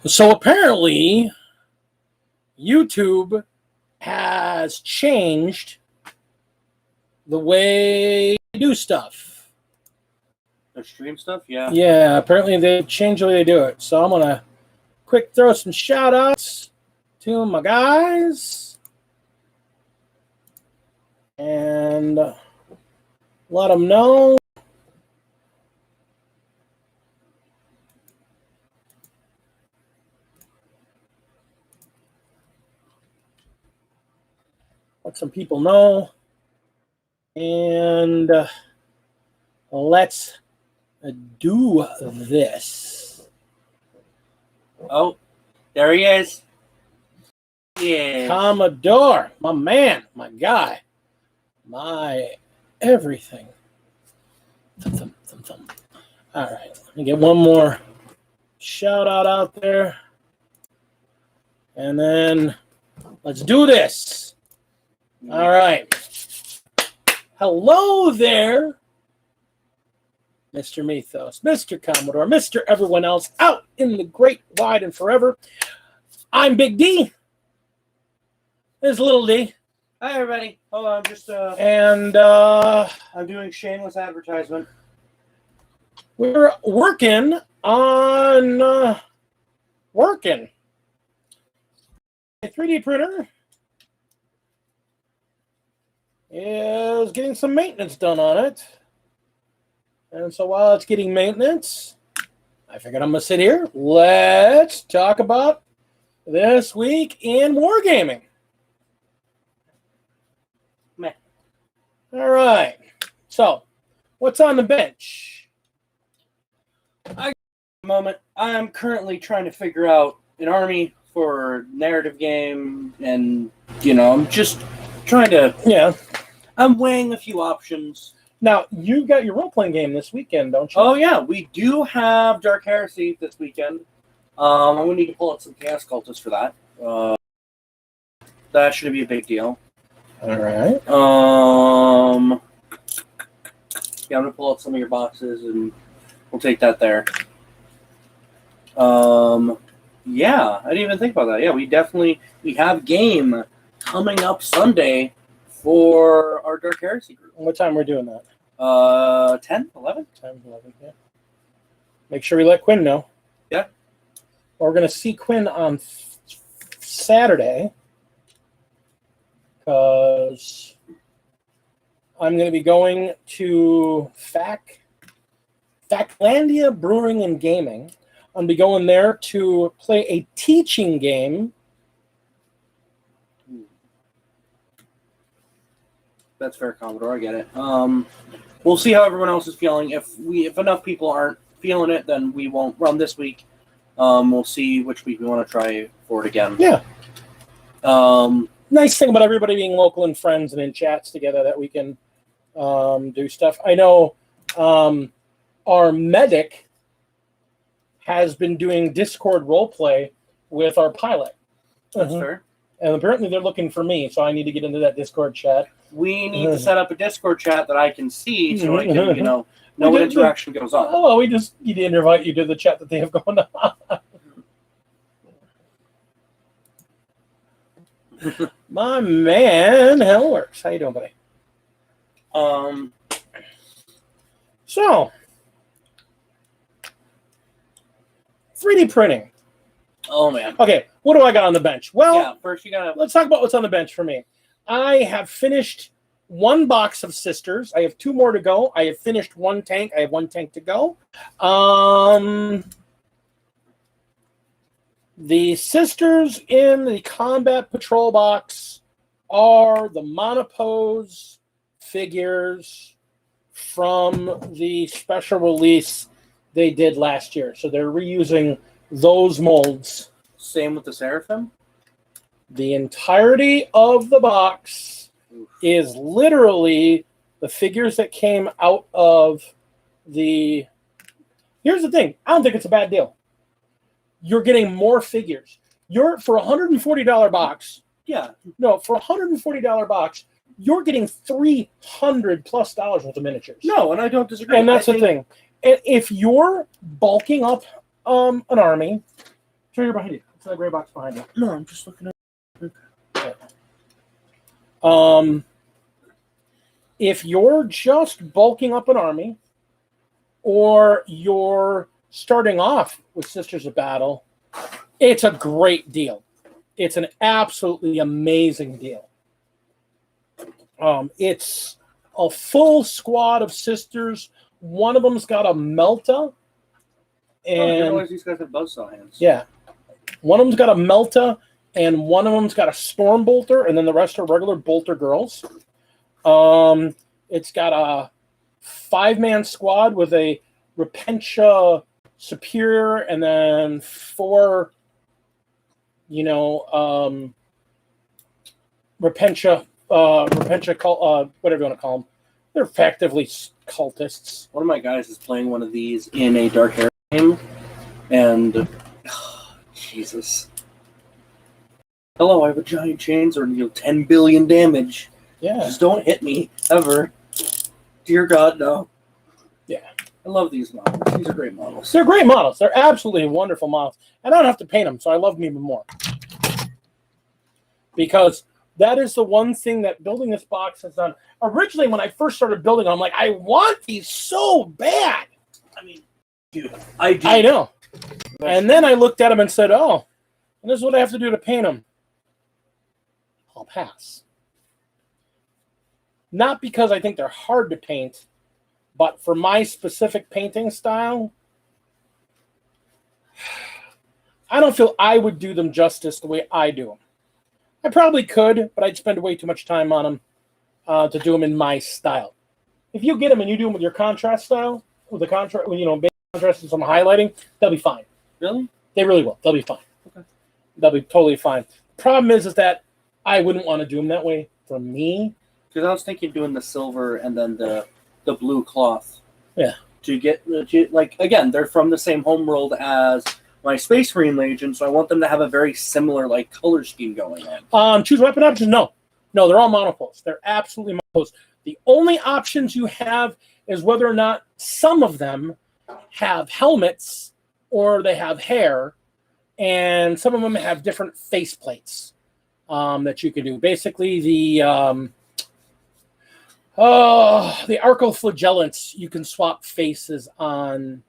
So apparently, YouTube has changed the way they do stuff. Their stream stuff? Yeah. Yeah, apparently they changed the way they do it. So I'm going to quick throw some shout outs to my guys and let them know. Let some people know. And let's do this. Oh, there he is. Yeah. Commodore, my man, my guy, my everything. Thump, thump, thump. All right, let me get one more shout out there. And then let's do this. All right. Hello there, Mr. Mythos, Mr. Commodore, Mr. Everyone else out in the great, wide, and forever. I'm Big D. There's Little D. Hi, everybody. Hold on, just And I'm doing shameless advertisement. we're working on working. A 3D printer is getting some maintenance done on it. And so while it's getting maintenance, I figured I'm going to sit here. Let's talk about this week in Wargaming. Meh. All right. So, what's on the bench? A moment. I am currently trying to figure out an army for narrative game, and I'm just trying to. Yeah. I'm weighing a few options. Now, you got your role-playing game this weekend, don't you? Oh yeah, we do have Dark Heresy this weekend. We need to pull out some Chaos Cultists for that. That shouldn't be a big deal. All right. Yeah, I'm gonna pull out some of your boxes and we'll take that there. Yeah, I didn't even think about that. Yeah, we have game coming up Sunday for our Dark Heresy group. What time we're doing that? 10, 11? 10, 11, yeah. Make sure we let Quinn know. Yeah. We're going to see Quinn on Saturday because I'm going to be going to Factlandia Brewing and Gaming. I'm going to be going there to play a teaching game. That's fair, Commodore. I get it. We'll see how everyone else is feeling. If enough people aren't feeling it, then we won't run this week. We'll see which week we want to try for it again. Yeah. Nice thing about everybody being local and friends and in chats together that we can do stuff. I know our medic has been doing Discord roleplay with our pilot. That's fair. And apparently they're looking for me, so I need to get into that Discord chat. We need to set up a Discord chat that I can see so I can, know what interaction goes on. Oh, we just need to invite you to the chat that they have going on. My man, Hellworks. How you doing, buddy? So, 3D printing. Oh, man. Okay, what do I got on the bench? Well, yeah, first you gotta... Let's talk about what's on the bench for me. I have finished one box of Sisters. I have 2 more to go. I have finished 1 tank. I have 1 tank to go. The Sisters in the Combat Patrol box are the Monopose figures from the special release they did last year. So they're reusing those molds. Same with the Seraphim? The entirety of the box is literally the figures that came out of the... Here's the thing. I don't think it's a bad deal. You're getting more figures. For a $140 box... Yeah. No, for a $140 box, you're getting $300+ worth of miniatures. No, and I don't disagree. And that's the thing. If you're bulking up an army It's right here behind you. It's in the gray box behind you. No, I'm just looking at. If you're just bulking up an army, or you're starting off with Sisters of Battle, it's a great deal. It's an absolutely amazing deal. It's a full squad of sisters. One of them's got a Melta. And I didn't realize these guys have buzzsaw hands. Yeah. One of them's got a Melta, and one of them's got a Storm Bolter, and then the rest are regular Bolter girls. It's got a 5-man squad with a Repentia Superior, and then 4, Repentia, whatever you want to call them. They're effectively cultists. One of my guys is playing one of these in a Dark Hair game, and Jesus. Hello, I have a giant chainsaw and deal 10 billion damage. Yeah. Just don't hit me, ever. Dear God, no. Yeah. I love these models. These are great models. They're great models. They're absolutely wonderful models. And I don't have to paint them, so I love them even more. Because that is the one thing that building this box has done. Originally, when I first started building them, I'm like, I want these so bad. I mean, dude, I do. I know. And then I looked at them and said, oh, and this is what I have to do to paint them. I'll pass. Not because I think they're hard to paint, but for my specific painting style, I don't feel I would do them justice the way I do them. I probably could, but I'd spend way too much time on them to do them in my style. If you get them and you do them with your contrast style, with the contrast, base contrast and some highlighting, they'll be fine. Really? They really will. They'll be fine. Okay. They'll be totally fine. Problem is that I wouldn't want to do them that way for me. Because I was thinking doing the silver and then the blue cloth. Yeah. To get, again, they're from the same homeworld as my Space Marine Legion, so I want them to have a very similar, color scheme going on. Choose weapon options? No, they're all monopoles. They're absolutely monopoles. The only options you have is whether or not some of them have helmets or they have hair, and some of them have different face plates that you can do. Basically, the Arcoflagellants you can swap faces on,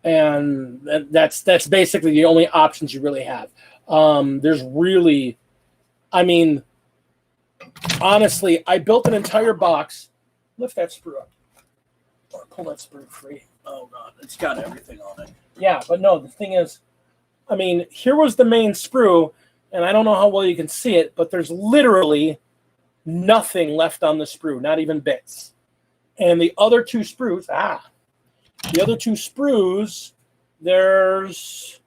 and that's basically the only options you really have. There's really, honestly, I built an entire box. Lift that sprue up. Or pull that sprue free. Oh, God. It's got everything on it. Yeah, but no, the thing is, here was the main sprue, and I don't know how well you can see it, but there's literally nothing left on the sprue, not even bits. And the other two sprues, there's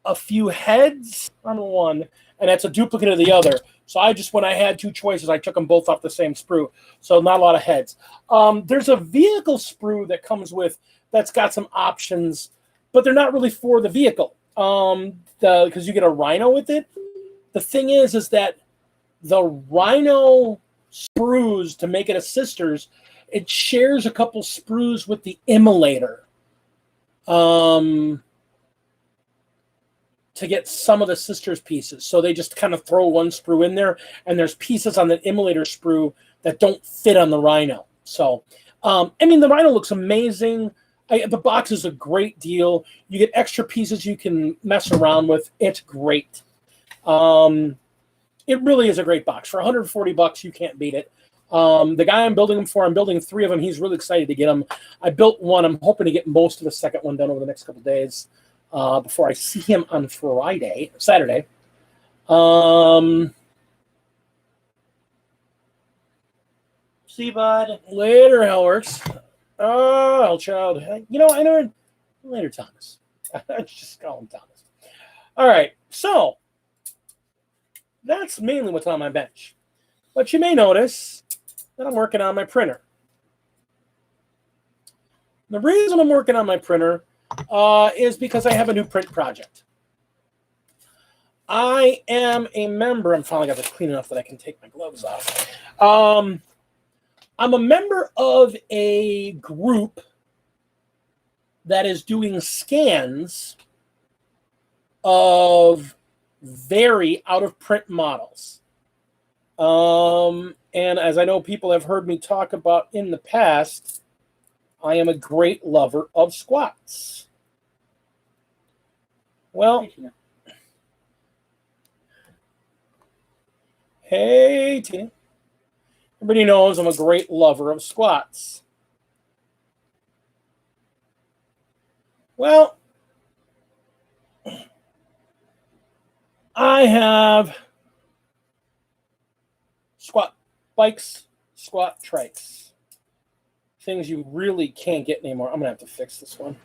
a few heads on one, and that's a duplicate of the other. So when I had two choices, I took them both off the same sprue. So not a lot of heads. There's a vehicle sprue that comes with, that's got some options, but they're not really for the vehicle. Because you get a rhino with it. The thing is that the rhino sprues, to make it a sisters, it shares a couple sprues with the immolator. To get some of the sisters pieces. So they just kind of throw one sprue in there, and there's pieces on the immolator sprue that don't fit on the rhino. So, the rhino looks amazing. The box is a great deal. You get extra pieces you can mess around with. It's great. It really is a great box. For $140, you can't beat it. The guy I'm building them for, I'm building 3 of them. He's really excited to get them. I built one. I'm hoping to get most of the second one done over the next couple days before I see him on Saturday. See you, bud. Later, Hellworks. Oh, child. I know. Later, Thomas. I just call him Thomas. All right. So that's mainly what's on my bench. But you may notice that I'm working on my printer. The reason I'm working on my printer is because I have a new print project. I am a member. I'm finally got this clean enough that I can take my gloves off. I'm a member of a group that is doing scans of very out-of-print models. And as I know people have heard me talk about in the past, I am a great lover of squats. Well, hey, Tina. Everybody knows I'm a great lover of squats. Well, I have squat bikes, squat trikes. Things you really can't get anymore. I'm going to have to fix this one.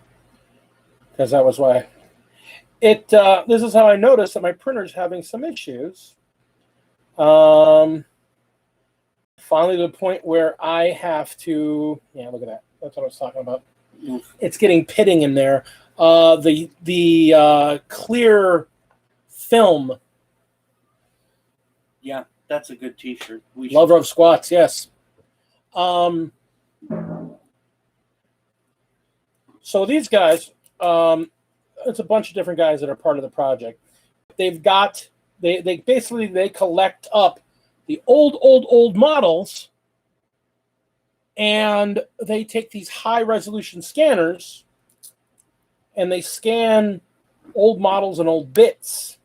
Because that was why. This is how I noticed that my printer's having some issues. Finally to the point where I have to... Yeah, look at that. That's what I was talking about. It's getting pitting in there. The clear film. Yeah, that's a good t-shirt. Lover of squats, yes. So these guys, it's a bunch of different guys that are part of the project. They've got, they basically collect up the old models, and they take these high resolution scanners and they scan old models and old bits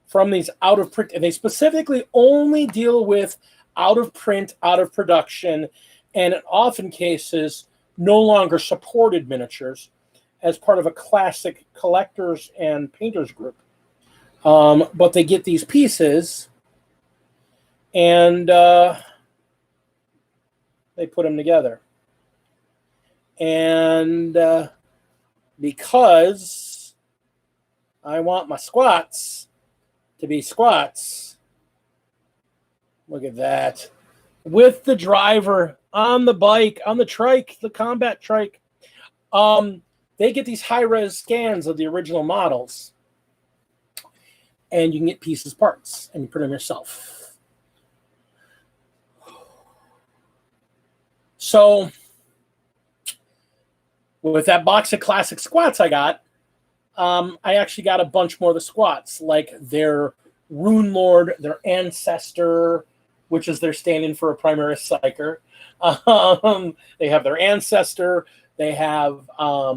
from these out of print, and they specifically only deal with out of print, out of production, and in often cases no longer supported miniatures as part of a classic collectors and painters group. But they get these pieces and they put them together. And because I want my squats to be squats, look at that. With the driver on the bike, on the trike, the combat trike, they get these high-res scans of the original models. And you can get pieces, parts, and you print them yourself. So, with that box of classic squats I got, I actually got a bunch more of the squats, like their Rune Lord, their Ancestor, which is their stand-in for a Primaris Psyker. They have their Ancestor, they have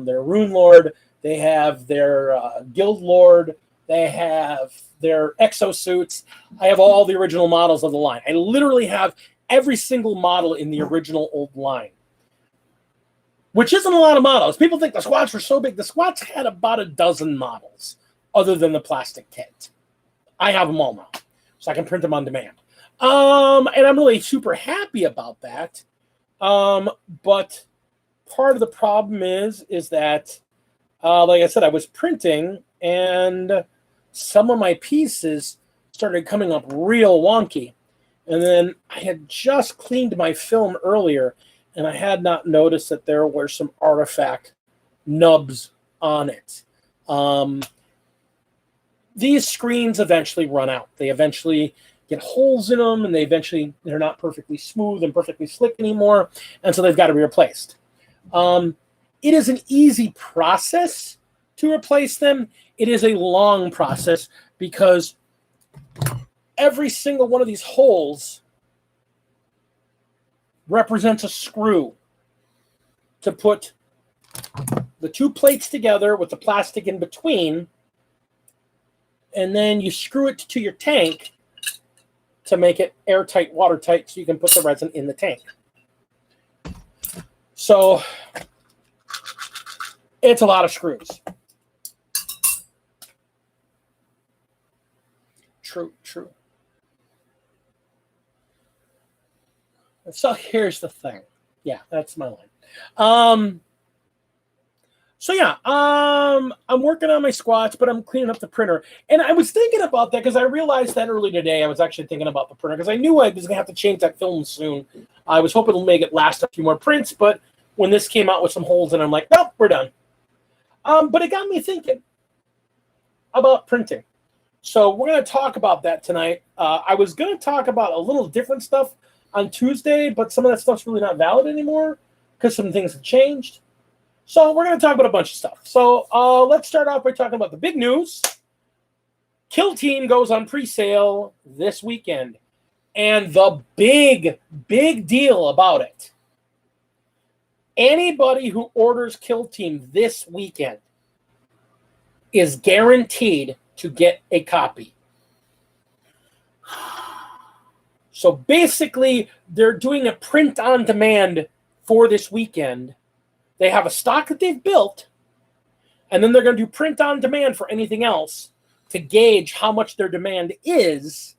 their Rune Lord, they have their Guild Lord, they have their exosuits. I have all the original models of the line. I literally have every single model in the original old line, which isn't a lot of models. People think the squats were so big. The squats had about a dozen models other than the plastic kit. I have them all now, so I can print them on demand. And I'm really super happy about that. But part of the problem is that, like I said, I was printing and some of my pieces started coming up real wonky. And then I had just cleaned my film earlier, and I had not noticed that there were some artifact nubs on it. These screens eventually run out. They eventually get holes in them, and they're not perfectly smooth and perfectly slick anymore, and so they've got to be replaced. It is an easy process to replace them. It is a long process because every single one of these holes represents a screw to put the two plates together with the plastic in between, and then you screw it to your tank to make it airtight, watertight, so you can put the resin in the tank. So it's a lot of screws. True. So here's the thing. Yeah, that's my line. I'm working on my squats, but I'm cleaning up the printer. And I was thinking about that because I realized that early today I was actually thinking about the printer because I knew I was going to have to change that film soon. I was hoping to make it last a few more prints, but when this came out with some holes in it, I'm like, nope, we're done. But it got me thinking about printing. So we're going to talk about that tonight. I was going to talk about a little different stuff on Tuesday, but some of that stuff's really not valid anymore because some things have changed. So we're going to talk about a bunch of stuff. So let's start off by talking about the big news. Kill Team goes on pre-sale this weekend. And the big deal about it, anybody who orders Kill Team this weekend is guaranteed to get a copy. So basically, they're doing a print on demand for this weekend. They have a stock that they've built, and then they're going to do print on demand for anything else to gauge how much their demand is.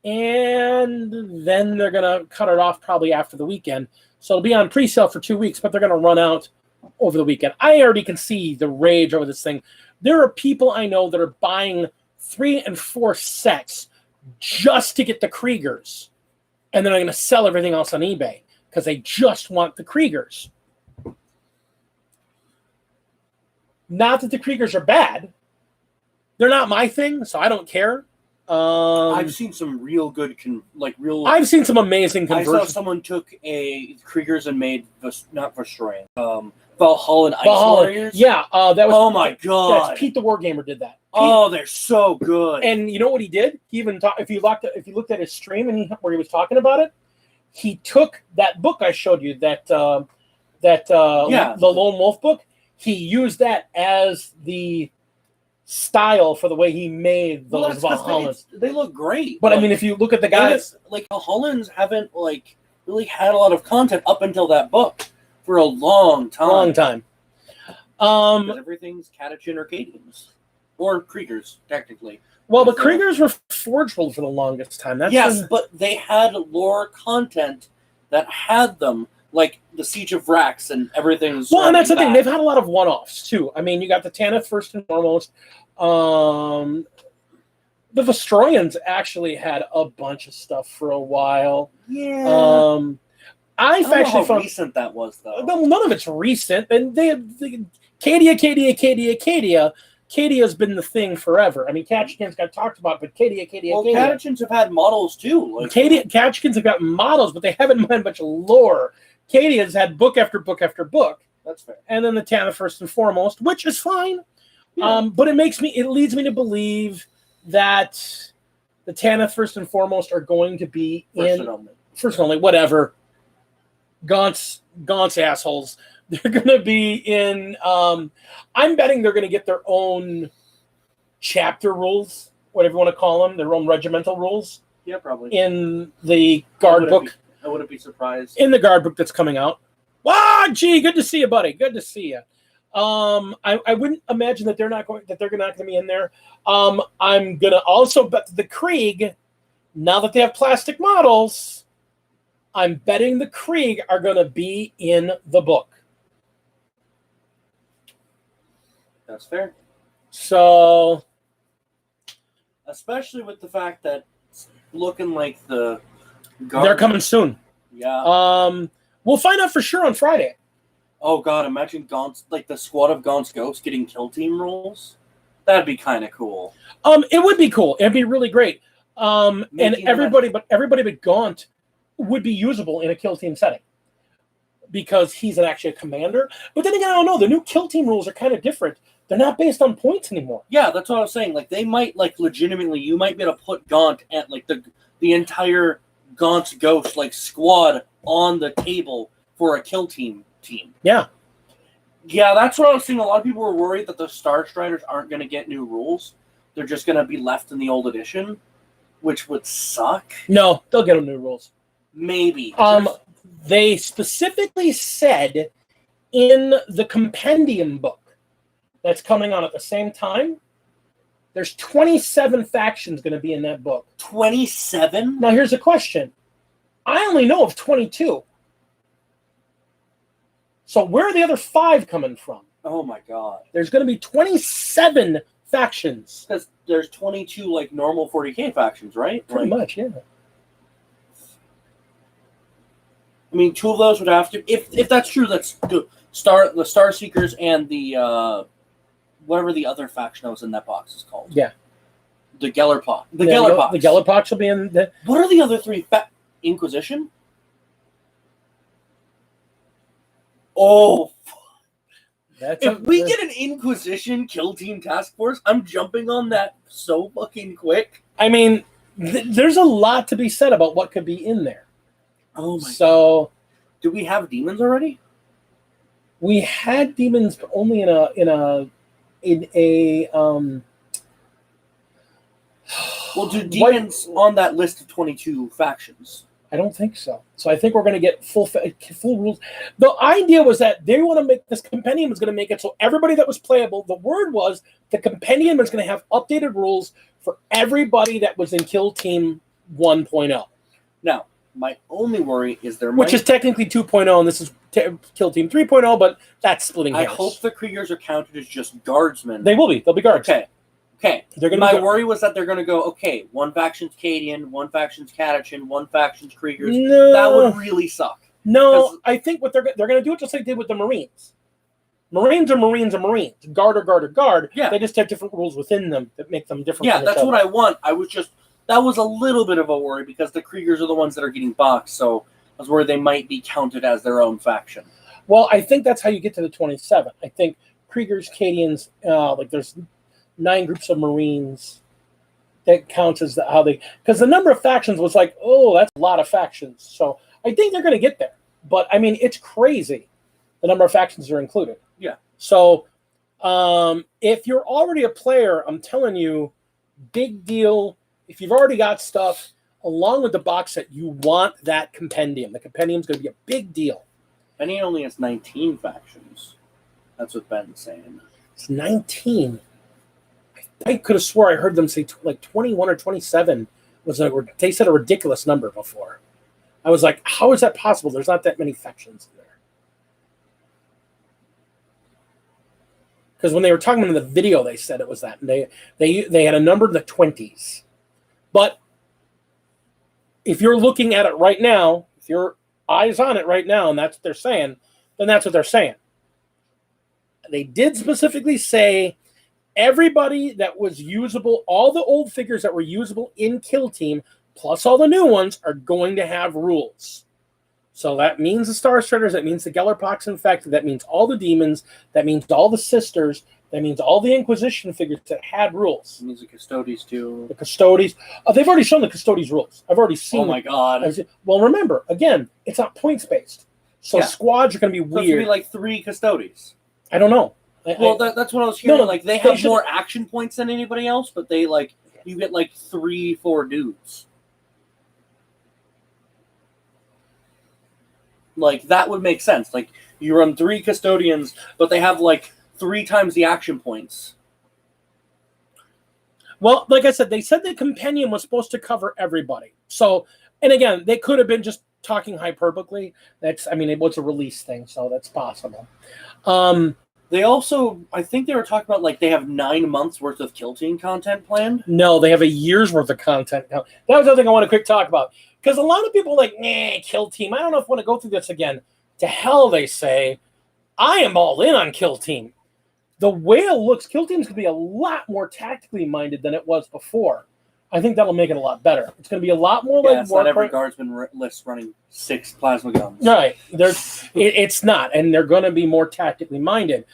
And then they're going to cut it off probably after the weekend. So it'll be on pre-sale for 2 weeks, but they're going to run out over the weekend. I already can see the rage over this thing. There are people I know that are buying 3 and 4 sets just to get the Kriegers. And then I'm going to sell everything else on eBay because they just want the Kriegers. Not that the Kriegers are bad. They're not my thing, so I don't care. I've seen some real good, I've seen some amazing conversions. I saw someone took a Kriegers and made, not Destroying, Valhalla Ice Warriors. Yeah, that was. Oh my god! That's Pete the Wargamer did that. Oh, they're so good. And you know what he did? He even if you looked at his stream and where he was talking about it, he took that book I showed you, the Lone Wolf book. He used that as the style for the way he made those Valhallas. They look great. But I mean, if you look at the guys, Valhallans haven't really had a lot of content up until that book for a long time. Everything's Catachin or Cadians. Or Kriegers, technically. Well, the Kriegers were Forge World for the longest time. But they had lore content that had them, like the Siege of Vrax and everything. Well, and that's the thing. They've had a lot of one-offs, too. I mean, you got the Tanith first and foremost. The Vestroyans actually had a bunch of stuff for a while. Yeah. I don't know how recent that was, though. None of it's recent. And Cadia's been the thing forever. I mean, Catchkins got talked about, but Cadia. Catchkins have had models too. Catchkins have got models, but they haven't had much lore. Cadia's had book after book after book. That's fair. And then the Tanith first and foremost, which is fine. Yeah. But it leads me to believe that the Tanith first and foremost are going to be first and only, whatever. Gaunt's assholes. They're going to be in. I'm betting they're going to get their own chapter rules, whatever you want to call them, their own regimental rules. Yeah, probably. In the guard book. I wouldn't be surprised. In the guard book that's coming out. Wow, gee, good to see you, buddy. Good to see you. I wouldn't imagine that they're not going to be in there. I'm gonna also bet the Krieg. Now that they have plastic models, I'm betting the Krieg are going to be in the book. That's fair. So, especially with the fact that it's looking like they're coming soon. Yeah. We'll find out for sure on Friday. Oh god, imagine Gaunt's, the squad of Gaunt's Ghosts getting kill team roles. That'd be kind of cool. It would be cool. It'd be really great. And everybody but Gaunt would be usable in a kill team setting because he's actually a commander. But then again, I don't know. The new kill team rules are kind of different. They're not based on points anymore. Yeah, that's what I was saying. They might legitimately. You might be able to put Gaunt at the entire Gaunt's Ghost squad on the table for a kill team. Yeah. Yeah, that's what I was seeing. A lot of people were worried that the Star Striders aren't going to get new rules. They're just going to be left in the old edition, which would suck. No, they'll get them new rules. Maybe. They specifically said in the compendium book that's coming on at the same time, there's 27 factions going to be in that book. 27? Now, here's a question. I only know of 22. So where are the other 5 coming from? Oh, my God. There's going to be 27 factions. Because there's 22, normal 40K factions, right? Pretty much, yeah. I mean, 2 of those would have to... If that's true, that's the Star Seekers and the... whatever the other faction that was in that box is called. Yeah. The Gellerpox. The Gellerpox will be in the... What are the other 3? Inquisition? Oh. If we get an Inquisition Kill Team Task Force, I'm jumping on that so fucking quick. I mean, there's a lot to be said about what could be in there. Oh my God. Do we have demons already? We had demons, but only in a Well, do demons on that list of 22 factions? I don't think so. So I think we're going to get full rules. The idea was that they want to make this compendium is going to make it so everybody that was playable. The word was the compendium is going to have updated rules for everybody that was in Kill Team 1.0. Now, my only worry is which is technically 2.0, and this is Kill Team 3.0, but that's splitting hairs. I hope the Kriegers are counted as just guardsmen. They will be. They'll be guards. Okay. My worry was that they're going to go, okay, one faction's Cadian, one faction's Catachin, one faction's Kriegers. No. That would really suck. No, I think what they're going to do it just like they did with the Marines. Marines are Marines are Marines. Guard are guard are guard. Yeah. They just have different rules within them that make them different. Yeah, that's what I want. That was a little bit of a worry because the Kriegers are the ones that are getting boxed, so I was worried they might be counted as their own faction. Well, I think that's how you get to the 27. I think Kriegers, Cadians, there's 9 groups of Marines that counts as because the number of factions was like, oh, that's a lot of factions. So I think they're going to get there. But I mean, it's crazy the number of factions are included. Yeah. So if you're already a player, I'm telling you, big deal. If you've already got stuff along with the box set, you want that compendium. The compendium's going to be a big deal. And he only has 19 factions. That's what Ben's saying. It's 19. I could have swore I heard them say like 21 or 27 they said a ridiculous number before. I was like, how is that possible? There's not that many factions in there. Because when they were talking in the video, they said it was that. And they had a number in the 20s. But if you're looking at it right now, if your eyes on it right now, and that's what they're saying, then that's what they're saying. They did specifically say everybody that was usable, all the old figures that were usable in Kill Team, plus all the new ones, are going to have rules. So that means the Star Striders, that means the Gellerpox Infected, that means all the demons, that means all the sisters, that means all the Inquisition figures that had rules. It means the Custodes too. The Custodes. They've already shown the Custodes rules. I've already seen. Oh my god. Well, remember, again, it's not points based. So squads are going to be weird. So it's going to be like 3 Custodes. I don't know. That's what I was hearing. No, they have more action points than anybody else, but they you get 3-4 dudes. That would make sense. You run 3 custodians, but they have 3 times the action points. Well, like I said, they said the compendium was supposed to cover everybody. So, and again, they could have been just talking hyperbolically. It was a release thing, so that's possible. They also, I think they were talking about they have 9 months worth of Kill Team content planned. No, they have a year's worth of content. That was the other thing I want to quick talk about. Because a lot of people are like, Kill Team. I don't know if I want to go through this again. To hell, they say. I am all in on Kill Team. The way it looks, Kill Team is going to be a lot more tactically minded than it was before. I think that'll make it a lot better. It's going to be a lot more it's not every guardsman list running 6 plasma guns. Right. It's not. And they're going to be more tactically minded.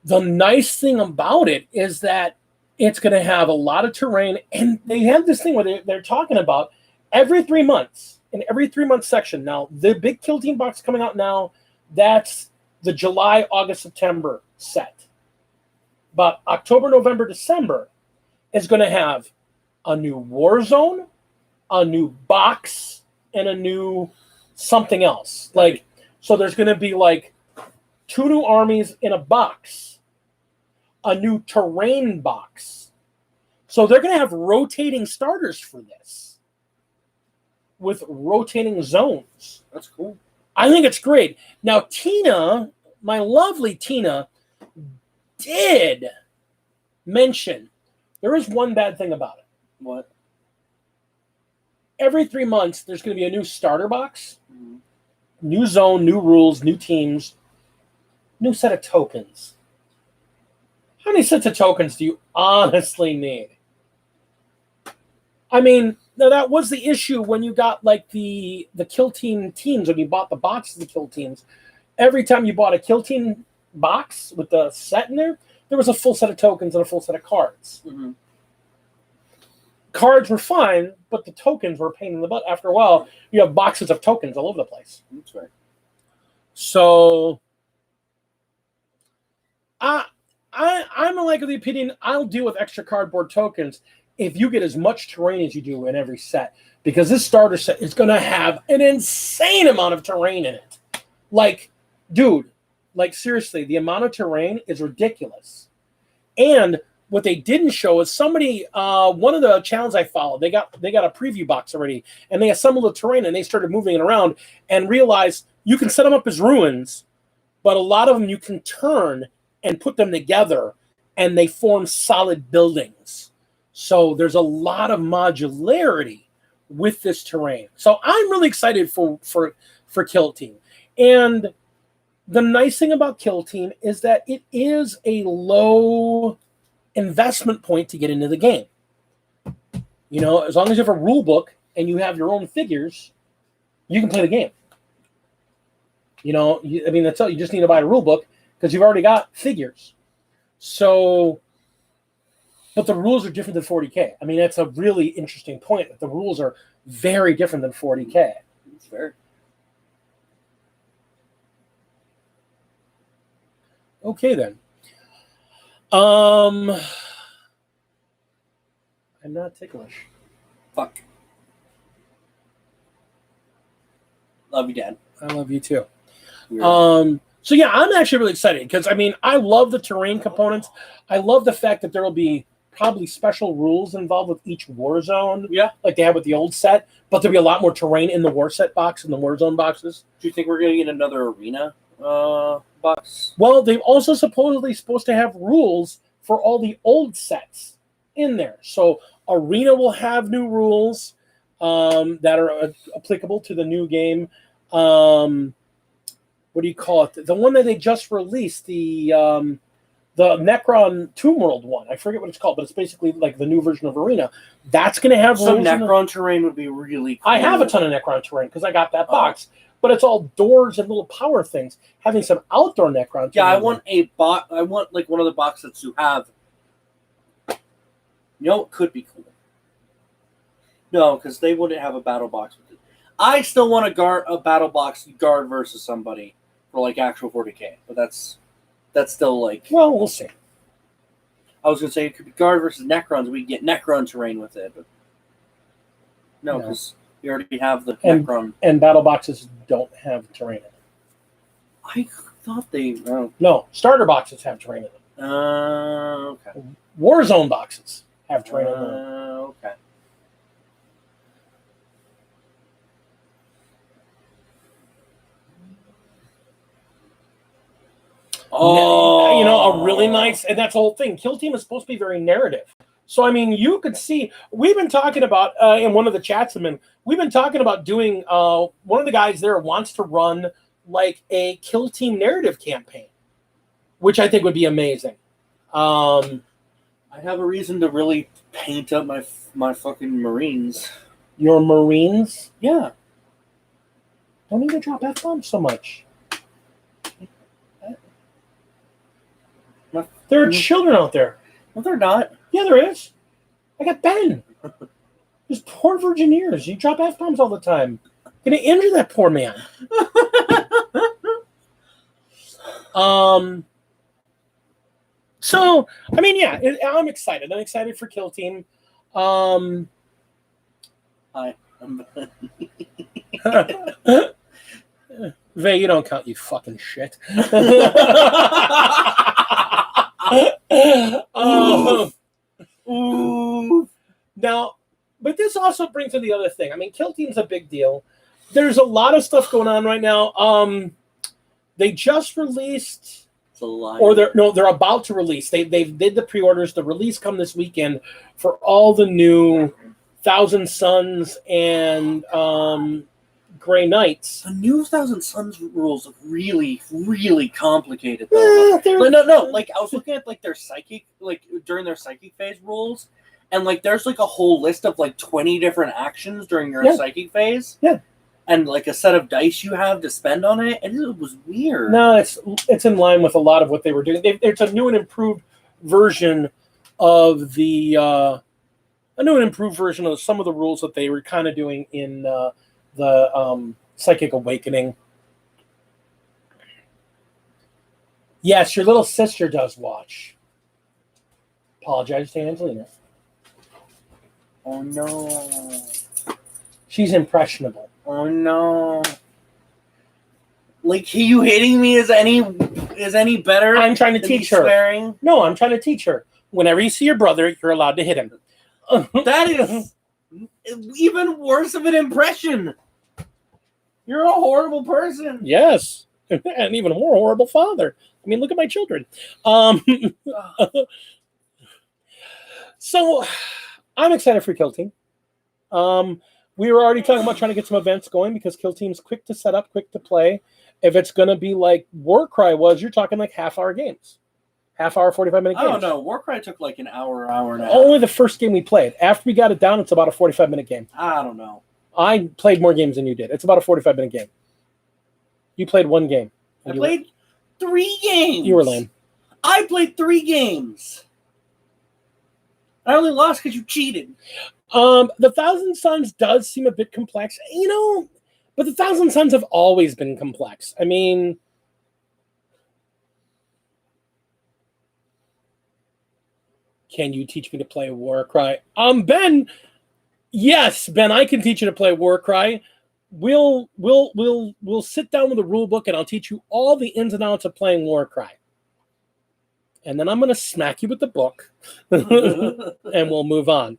The nice thing about it is that it's going to have a lot of terrain. And they have this thing where they're talking about every 3 months, in every 3-month section. Now, the big Kill Team box coming out now, that's the July, August, September set. But October, November, December is going to have a new war zone, a new box, and a new something else. So there's going to be 2 new armies in a box, a new terrain box. So they're going to have rotating starters for this with rotating zones. That's cool. I think it's great. Now, Tina, my lovely Tina, did mention there is one bad thing about it. What? Every 3 months, there's going to be a new starter box, new zone, new rules, new teams, new set of tokens. How many sets of tokens do you honestly need? Now that was the issue when you got the Kill Team teams, when you bought the box of the Kill Teams. Every time you bought a Kill Team box with the set in there, there was a full set of tokens and a full set of cards. Mm-hmm. Cards were fine, but the tokens were a pain in the butt. After a while, you have boxes of tokens all over the place. That's right. So, I'm like of the opinion I'll deal with extra cardboard tokens if you get as much terrain as you do in every set, because this starter set is going to have an insane amount of terrain in it. Like, dude, like seriously, the amount of terrain is ridiculous. And what they didn't show is somebody, one of the channels I followed, they got a preview box already, and they assembled the terrain and they started moving it around and realized you can set them up as ruins, but a lot of them you can turn and put them together and they form solid buildings. So there's a lot of modularity with this terrain. So I'm really excited for Kill Team. And the nice thing about Kill Team is that it is a low investment point to get into the game. You know, as long as you have a rule book and you have your own figures, you can play the game. You know, that's all. You just need to buy a rule book because you've already got figures. So, but the rules are different than 40K. I mean, that's a really interesting point. That the rules are very different than 40K. That's fair. Okay, then. I'm not ticklish. Fuck. Love you, Dad. I love you too. Weird. So yeah, I'm actually really excited because I mean I love the terrain components. I love the fact that there will be probably special rules involved with each war zone. Yeah, like they had with the old set, but there'll be a lot more terrain in the war set box and the war zone boxes. Do you think we're gonna get another arena box? Well, they've also supposedly supposed to have rules for all the old sets in there. So Arena will have new rules that are applicable to the new game. What do you call it? The one that they just released, the Necron Tomb World one. I forget what it's called, but it's basically like the new version of Arena. That's going to have some rules. Necron terrain would be really cool. I have a ton of Necron terrain because I got that box. But it's all doors and little power things. Having some outdoor Necron terrain. Yeah, I want a box. I want like one of the boxes to have. You know, it could be cool. No, because they wouldn't have a battle box with it. I still want a battle box guard versus somebody for like actual 40K, but that's still like. Well, we'll see. I was gonna say it could be guard versus Necrons. We get Necron terrain with it, but no, because you already have the Necron. And battle boxes don't have terrain in them. I thought they. No, starter boxes have terrain in them. Okay. Warzone boxes have terrain in them. Okay. Oh, you know, a really nice, and that's the whole thing. Kill Team is supposed to be very narrative. So, I mean, you could see, we've been talking about, in one of the chats, we've been talking about doing, one of the guys there wants to run like a Kill Team narrative campaign, which I think would be amazing. I have a reason to really paint up my fucking Marines. Your Marines? Yeah. Don't need to drop F-bombs so much. There are children out there. No, they're not. Yeah, there is. I got Ben. There's poor Virgineers. You drop F-bombs all the time. Gonna injure that poor man. So, I mean, yeah, I'm excited. I'm excited for Kill Team. Hi. Vay, you don't count, you fucking shit. Now, but this also brings to the other thing. I mean, Kill Team's a big deal. There's a lot of stuff going on right now. They just released, or they're about to release. They did the pre-orders. The release come this weekend for all the new Thousand Suns and Grey Knights. The new Thousand Suns rules look really, really complicated. Though. No. Like I was looking at like their psychic, like during their psychic phase rules, and like there's like a whole list of like 20 different actions during your psychic phase. Yeah. and like a set of dice you have to spend on it. And it was weird. No, it's in line with a lot of what they were doing. It's a new and improved version of some of the rules that they were kind of doing in the Psychic Awakening. Yes, your little sister does watch. Apologize to Angelina. Oh no. She's impressionable. Oh no. Like you hating me is any better? I'm trying to than teach me her. Swearing? No, I'm trying to teach her. Whenever you see your brother, you're allowed to hit him. That is even worse of an impression. You're a horrible person. Yes. And even a more horrible father. I mean, look at my children. So I'm excited for Kill Team. We were already talking about trying to get some events going because Kill Team's quick to set up, quick to play. If it's going to be like Warcry was, you're talking like half-hour games. Half-hour, 45-minute games. I don't know. Warcry took like an hour and a half. Only the first game we played. After we got it down, it's about a 45-minute game. I don't know. I played more games than you did. It's about a 45-minute game. You played one game. I played 3 games. You were lame. I played 3 games. I only lost because you cheated. The Thousand Suns does seem a bit complex, but the Thousand Suns have always been complex. I mean, can you teach me to play Warcry? Ben, yes, Ben, I can teach you to play Warcry. We'll sit down with a rule book and I'll teach you all the ins and outs of playing Warcry. And then I'm going to smack you with the book and we'll move on.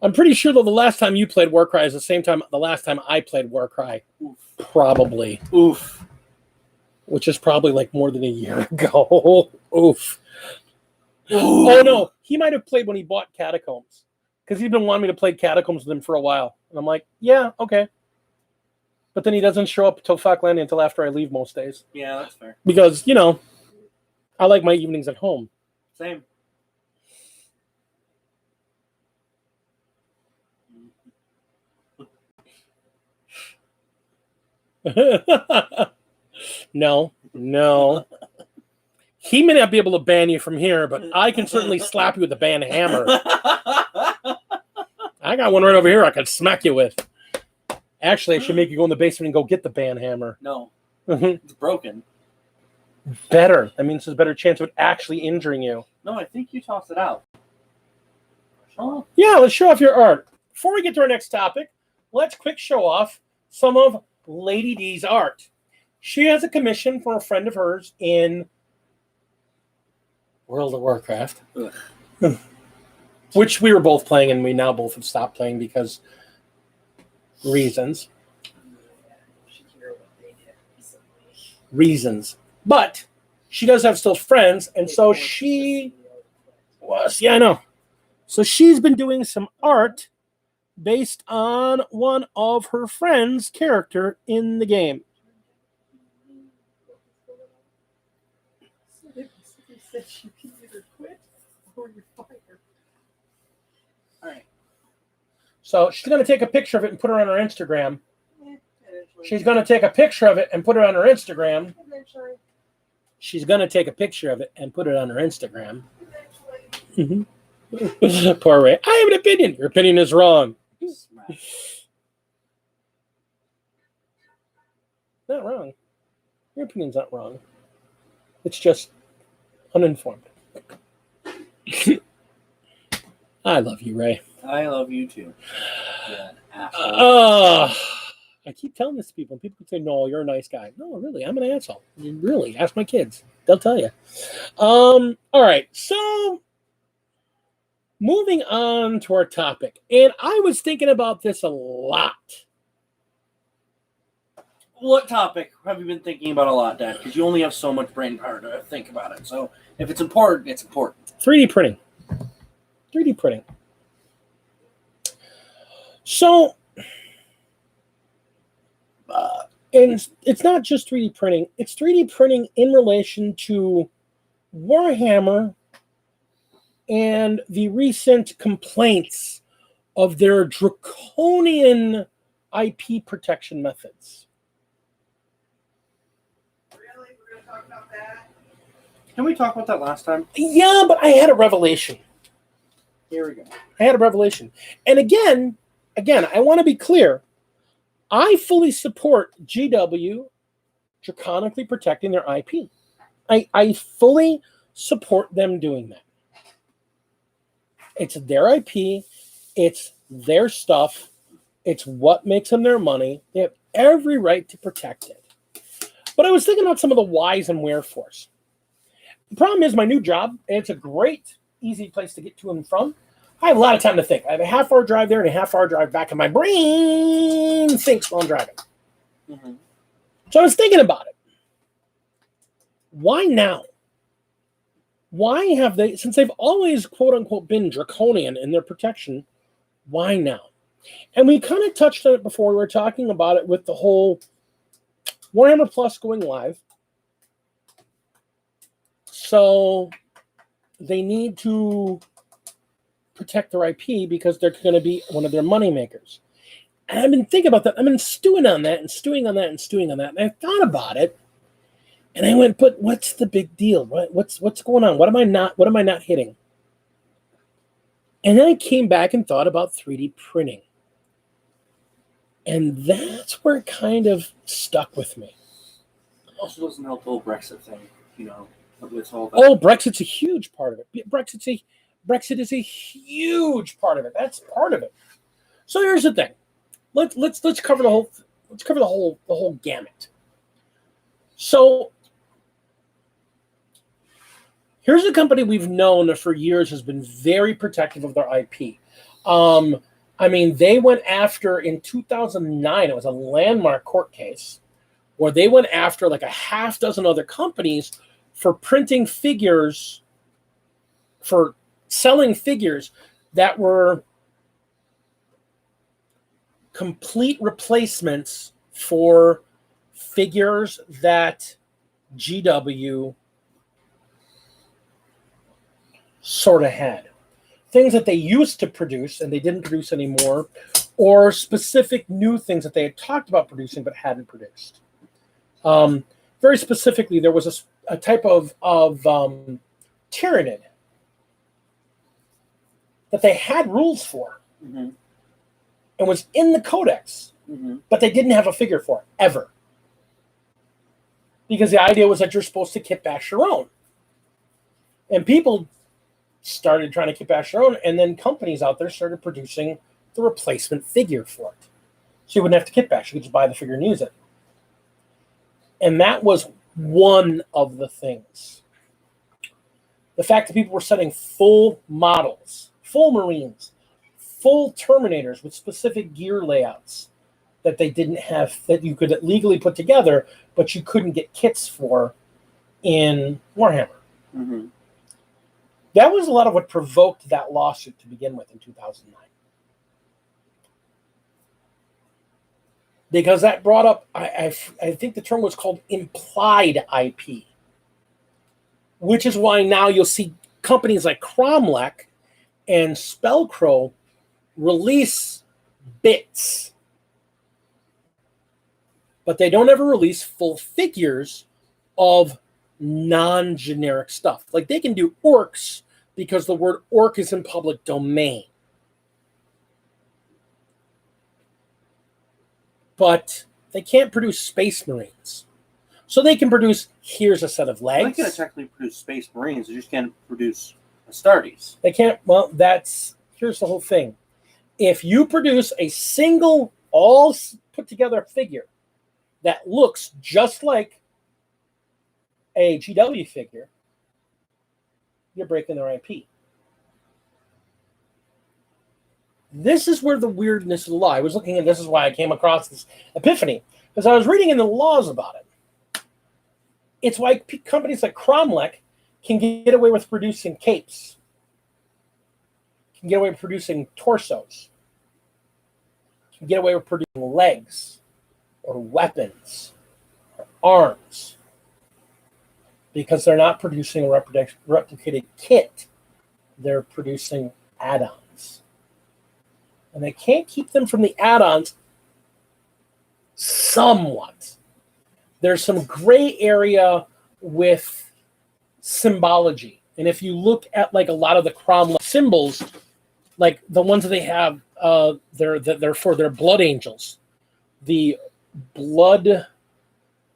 I'm pretty sure that the last time you played Warcry is the last time I played Warcry. Oof. Probably. Oof. Which is probably like more than a year ago. Oof. Oh, no. He might have played when he bought Catacombs. Because he's been wanting me to play Catacombs with him for a while. And I'm like, yeah, okay. But then he doesn't show up till Falk Landing until after I leave most days. Yeah, that's fair. Because, I like my evenings at home. Same. No. He may not be able to ban you from here, but I can certainly slap you with a ban hammer. I got one right over here I could smack you with. Actually, I should make you go in the basement and go get the ban hammer. No. It's broken. Better. That means there's a better chance of it actually injuring you. No, I think you tossed it out. Oh. Yeah, let's show off your art. Before we get to our next topic, let's quick show off some of Lady D's art. She has a commission for a friend of hers in World of Warcraft, which we were both playing and we now both have stopped playing because reasons. But she does have still friends, and so she was, I know. So she's been doing some art based on one of her friends' character in the game. You can either quit or you're fired. All right. So she's going to take a picture of it and put it on her Instagram. She's going to take a picture of it and put it on her Instagram. She's going to take a picture of it and put it on her Instagram. Poor Ray. I have an opinion. Your opinion is wrong. Not wrong. Your opinion's not wrong. It's just uninformed. I love you, Ray. I love you too. Yeah, I keep telling this to people. People can say, no, you're a nice guy. No, really, I'm an asshole. Really, ask my kids. They'll tell you. All right, so moving on to our topic. And I was thinking about this a lot. What topic have you been thinking about a lot, Dad? Because you only have so much brain power to think about it. So if it's important, it's important. 3D printing. 3D printing. So, and it's not just 3D printing. It's 3D printing in relation to Warhammer and the recent complaints of their draconian IP protection methods. Really? We're going to talk about that? Can we talk about that last time? Yeah, but I had a revelation. Here we go. I had a revelation. And again, I want to be clear. I fully support GW draconically protecting their IP. I fully support them doing that. It's their IP. It's their stuff. It's what makes them their money. They have every right to protect it. But I was thinking about some of the whys and wherefores. The problem is my new job, and it's a great, easy place to get to and from. I have a lot of time to think. I have a half-hour drive there and a half-hour drive back, and my brain thinks while I'm driving. Mm-hmm. So I was thinking about it. Why now? Why have they, since they've always, quote-unquote, been draconian in their protection, why now? And we kind of touched on it before. We were talking about it with the whole Warhammer Plus going live. So they need to protect their IP because they're going to be one of their money makers. And I've been thinking about that. I've been stewing on that and stewing on that and stewing on that. And I thought about it, and I went, "But what's the big deal? What's going on? What am I not hitting?" And then I came back and thought about 3D printing, and that's where it kind of stuck with me. It also doesn't help the whole Brexit thing, with all that. Oh, Brexit's a huge part of it. Brexit is a huge part of it. That's part of it. So here's the thing. Let's cover the whole gamut. So here's a company we've known for years has been very protective of their IP. They went after in 2009. It was a landmark court case where they went after like a half dozen other companies for printing figures, for selling figures that were complete replacements for figures that GW sort of had. Things that they used to produce and they didn't produce anymore, or specific new things that they had talked about producing but hadn't produced. Very specifically, there was a type of Tyranid that they had rules for, mm-hmm. and was in the codex, mm-hmm. but they didn't have a figure for it, ever. Because the idea was that you're supposed to kit bash your own. And people started trying to kit bash their own, and then companies out there started producing the replacement figure for it. So you wouldn't have to kit bash, you could just buy the figure and use it. And that was one of the things. The fact that people were setting full models, full Marines, full Terminators with specific gear layouts that they didn't have, that you could legally put together, but you couldn't get kits for in Warhammer. Mm-hmm. That was a lot of what provoked that lawsuit to begin with in 2009. Because that brought up, I think the term was called implied IP, which is why now you'll see companies like Cromlech and Spellcrow release bits, but they don't ever release full figures of non-generic stuff. Like they can do orcs because the word orc is in public domain. But they can't produce Space Marines. So they can produce, here's a set of legs. They can technically produce Space Marines, they just can't produce Astartes. They can't, well, here's the whole thing. If you produce a single, all put together figure that looks just like a GW figure, you're breaking their IP. This is where the weirdness of the law. I was looking at this is why I came across this epiphany, because I was reading in the laws about it. It's why companies like Cromlech can get away with producing capes, can get away with producing torsos, can get away with producing legs or weapons or arms, because they're not producing a replicated kit. They're producing add-ons. And they can't keep them from the add-ons somewhat. There's some gray area with symbology. And if you look at like a lot of the Cromwell symbols, like the ones that they have, they're for their blood angels. The blood.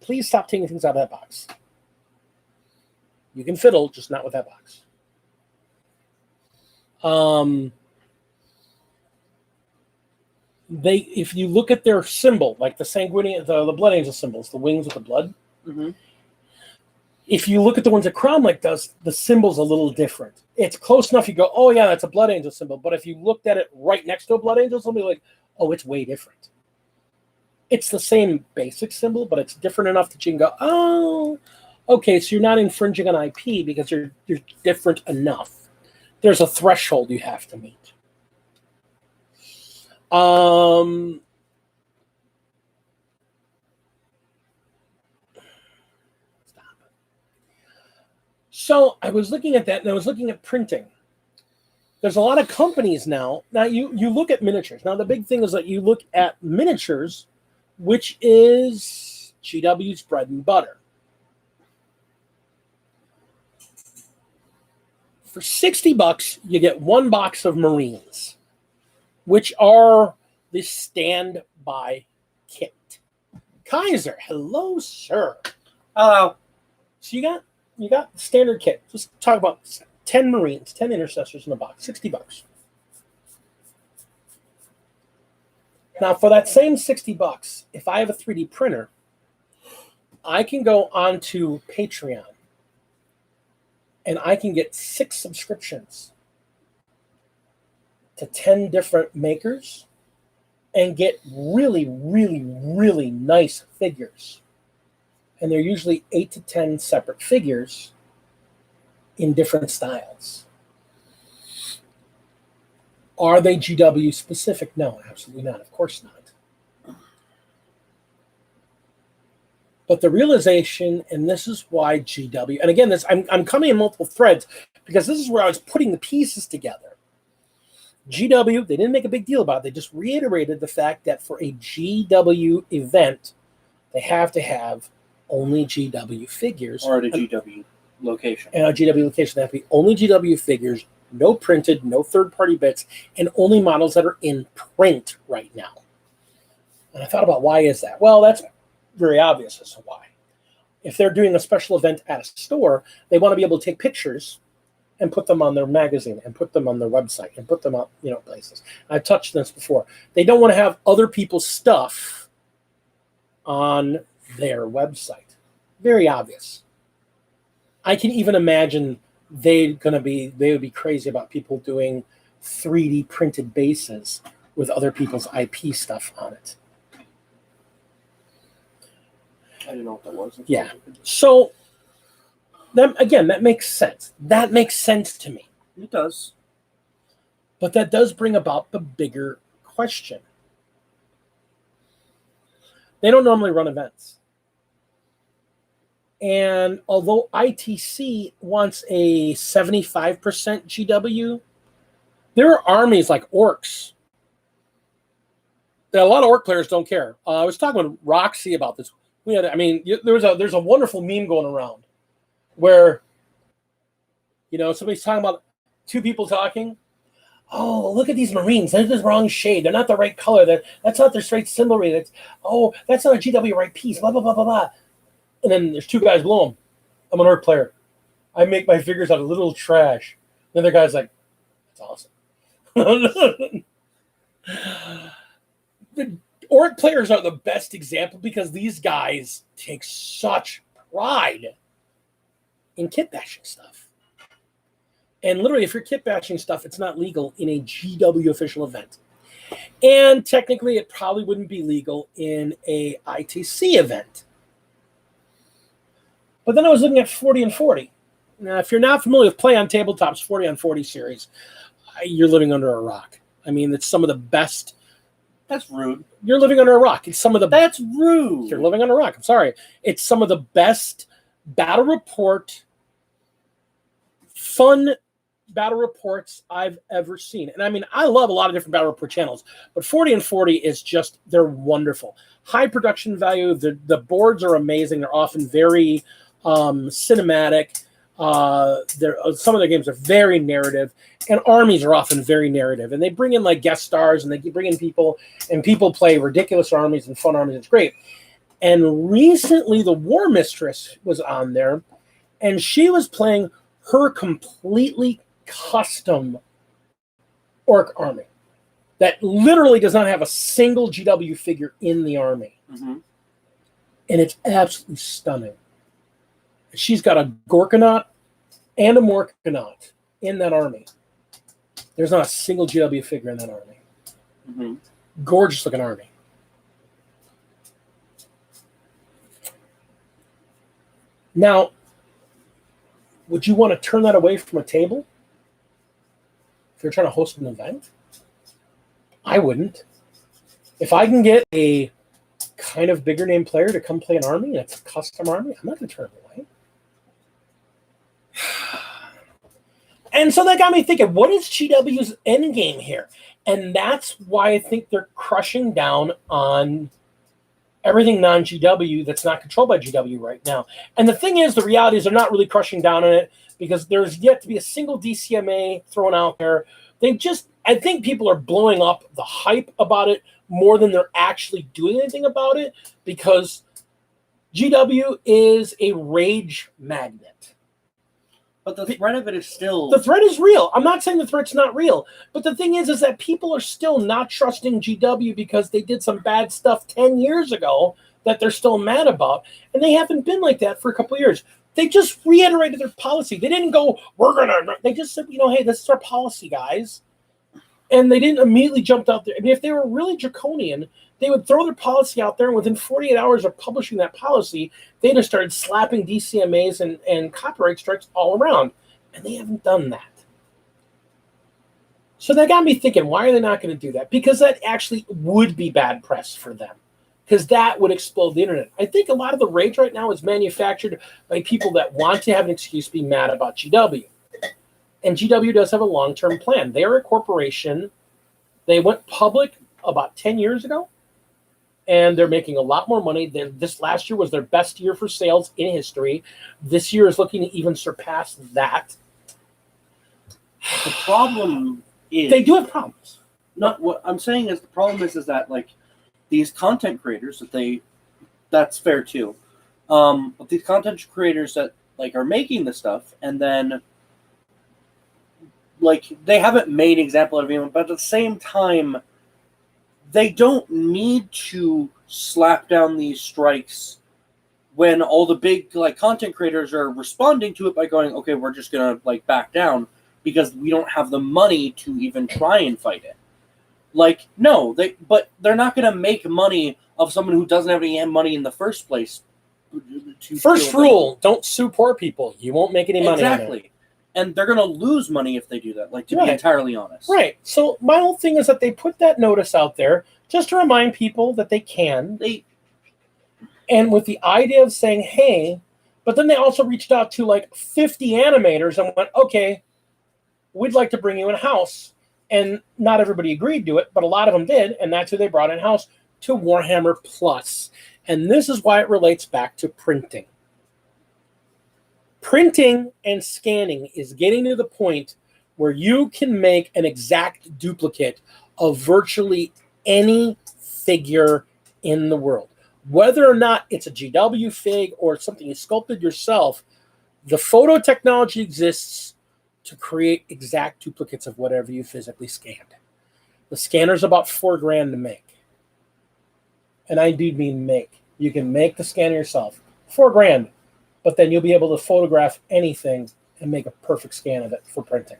Please stop taking things out of that box. You can fiddle, just not with that box. If you look at their symbol, like the sanguinian, the blood angel symbols, the wings with the blood. Mm-hmm. If you look at the ones that Cromwell does, the symbol's a little different. It's close enough. You go, oh yeah, that's a blood angel symbol. But if you looked at it right next to a blood angel, somebody like, oh, it's way different. It's the same basic symbol, but it's different enough that you can go, oh, okay, so you're not infringing on IP because you're different enough. There's a threshold you have to meet. So I was looking at that, and I was looking at printing. There's a lot of companies now. Now you look at miniatures. Now the big thing is that you look at miniatures, which is GW's bread and butter. For $60, you get one box of Marines, which are the standby kit. Kaiser, hello, sir. Hello. So you got the standard kit. Just talk about 10 Marines, 10 intercessors in a box, $60. Now, for that same $60, if I have a 3D printer, I can go onto Patreon and I can get 6 subscriptions to 10 different makers and get really, really, really nice figures. And they're usually 8 to 10 separate figures in different styles. Are they GW specific? No, absolutely not. Of course not. But the realization, and this is why GW, and again, I'm coming in multiple threads because this is where I was putting the pieces together. GW, they didn't make a big deal about it. They just reiterated the fact that for a GW event, they have to have only GW figures. Or at a GW location. And a GW location, they have to be only GW figures, no printed, no third-party bits, and only models that are in print right now. And I thought about why is that? Well, that's very obvious as to why. If they're doing a special event at a store, they want to be able to take pictures and put them on their magazine and put them on their website and put them up, places. I've touched this before. They don't want to have other people's stuff on their website. Very obvious. I can even imagine they would be crazy about people doing 3D printed bases with other people's IP stuff on it. I didn't know what that was. Yeah. So that makes sense. That makes sense to me. It does. But that does bring about the bigger question. They don't normally run events. And although ITC wants a 75% GW, there are armies like orcs. A lot of orc players don't care. I was talking with Roxy about this. There's a wonderful meme going around where, somebody's talking about two people talking. Oh, look at these Marines. They're the wrong shade. They're not the right color. That's not their straight symmetry. That's not a GW right piece. Blah, blah, blah, blah, blah. And then there's two guys below him. I'm an orc player. I make my figures out of little trash. The other guy's like, that's awesome. The orc players are the best example because these guys take such pride in kit bashing stuff. And literally, if you're kit bashing stuff, it's not legal in a GW official event. And technically, it probably wouldn't be legal in a ITC event. But then I was looking at 40 and 40. Now, if you're not familiar with Play on Tabletop's 40 on 40 series, you're living under a rock. I mean, it's some of the best. That's rude. You're living under a rock. It's some of the. That's rude. You're living under a rock. I'm sorry. It's some of the best battle report, fun battle reports I've ever seen. And I mean, I love a lot of different battle report channels, but 40 and 40 is just, they're wonderful. High production value. The boards are amazing. They're often very cinematic. Some of their games are very narrative, and armies are often very narrative. And they bring in like guest stars, and they bring in people, and people play ridiculous armies and fun armies. It's great. And recently, the War Mistress was on there, and she was playing her completely custom orc army that literally does not have a single GW figure in the army. Mm-hmm. And it's absolutely stunning. She's got a Gorkanaut and a Morkanaut in that army. There's not a single GW figure in that army. Mm-hmm. Gorgeous looking army. Now, would you want to turn that away from a table if you're trying to host an event? I wouldn't. If I can get a kind of bigger name player to come play an army, and it's a custom army, I'm not going to turn it away. And so that got me thinking, what is GW's end game here? And that's why I think they're crushing down on everything non-GW that's not controlled by GW right now. And the thing is, the reality is they're not really crushing down on it because there's yet to be a single DCMA thrown out there. I think people are blowing up the hype about it more than they're actually doing anything about it because GW is a rage magnet. But the threat of it is still... The threat is real. I'm not saying the threat's not real. But the thing is that people are still not trusting GW because they did some bad stuff 10 years ago that they're still mad about. And they haven't been like that for a couple of years. They just reiterated their policy. They didn't go, we're going to... They just said, hey, this is our policy, guys. And they didn't immediately jump out there. I mean, if they were really draconian, they would throw their policy out there, and within 48 hours of publishing that policy, they'd have started slapping DCMAs and copyright strikes all around. And they haven't done that. So that got me thinking, why are they not going to do that? Because that actually would be bad press for them. Because that would explode the internet. I think a lot of the rage right now is manufactured by people that want to have an excuse to be mad about GW. And GW does have a long-term plan. They're a corporation. They went public about 10 years ago. And they're making a lot more money. This last year was their best year for sales in history. This year is looking to even surpass that. The problem is... They do have problems. Not what I'm saying is the problem is that, like, these content creators that's fair too. But these content creators that, like, are making this stuff and then, like, they haven't made an example of anyone, but at the same time, they don't need to slap down these strikes when all the big content creators are responding to it by going, okay, we're just gonna back down because we don't have the money to even try and fight it. But they're not gonna make money of someone who doesn't have any money in the first place. First rule: don't sue poor people. You won't make any money. Exactly. And they're going to lose money if they do that, to be entirely honest. Right. So my whole thing is that they put that notice out there just to remind people that they can. And with the idea of saying, hey, but then they also reached out to 50 animators and went, okay, we'd like to bring you in-house. And not everybody agreed to it, but a lot of them did. And that's who they brought in-house to Warhammer Plus. And this is why it relates back to printing. Printing and scanning is getting to the point where you can make an exact duplicate of virtually any figure in the world. Whether or not it's a GW fig or something you sculpted yourself, the photo technology exists to create exact duplicates of whatever you physically scanned. The scanner's about $4,000 to make. And I do mean make. You can make the scanner yourself. $4,000. But then you'll be able to photograph anything and make a perfect scan of it for printing.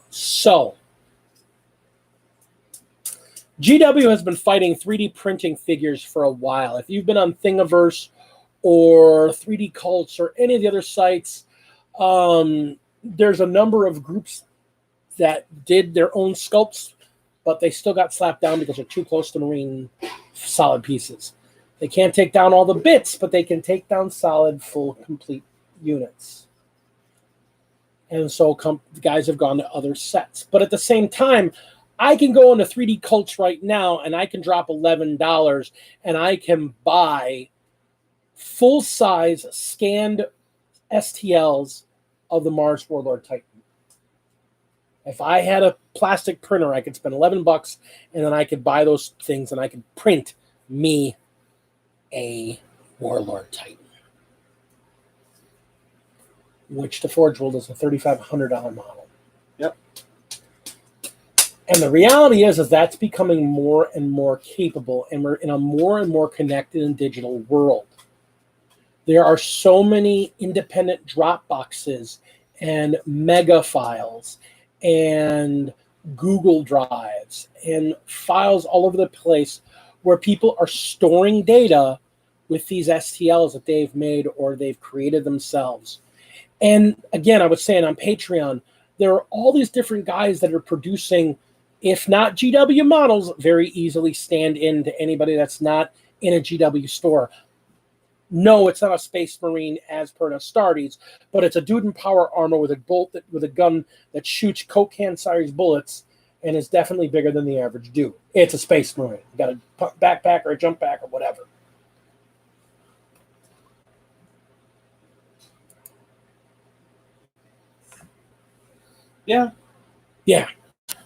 So, GW has been fighting 3D printing figures for a while. If you've been on Thingiverse or 3D Cults or any of the other sites, there's a number of groups that did their own sculpts, but they still got slapped down because they're too close to marine solid pieces. They can't take down all the bits, but they can take down solid, full, complete units. And so guys have gone to other sets. But at the same time, I can go into 3D Cults right now and I can drop $11 and I can buy full-size scanned STLs of the Mars Warlord Titan. If I had a plastic printer, I could spend $11 and then I could buy those things and I could print me a Warlord Titan, which the Forge World is a $3,500 model. Yep. And the reality is that's becoming more and more capable, and we're in a more and more connected and digital world. There are so many independent drop boxes and mega files and Google Drives and files all over the place where people are storing data with these STLs that they've made or they've created themselves. And again, I was saying on Patreon, there are all these different guys that are producing, if not GW models, very easily stand in to anybody that's not in a GW store. No, it's not a Space Marine as per an Astartes, but it's a dude in power armor with a gun that shoots Coke can size bullets and is definitely bigger than the average dude. It's a Space Marine. You got a backpack or a jump pack or whatever. Yeah. Yeah.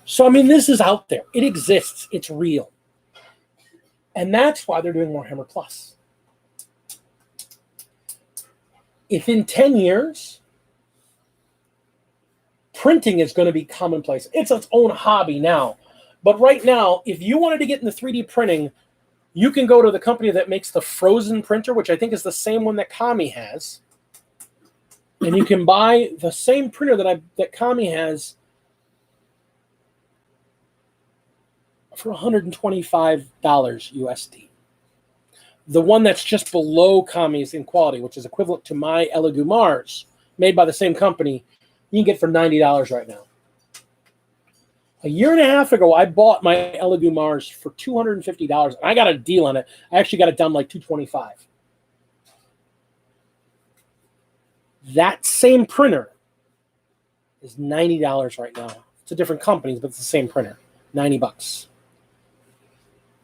So, I mean, this is out there. It exists. It's real. And that's why they're doing Warhammer Plus. If in 10 years, printing is going to be commonplace. It's its own hobby now. But right now, if you wanted to get into 3D printing, you can go to the company that makes the Frozen printer, which I think is the same one that Kami has. And you can buy the same printer that Kami has for $125 USD. The one that's just below Kami's in quality, which is equivalent to my Elegoo Mars, made by the same company, you can get for $90 right now. A year and a half ago, I bought my Elegoo Mars for $250, and I got a deal on it. I actually got it done like $225. That same printer is $90 right now. It's a different company, but it's the same printer, $90.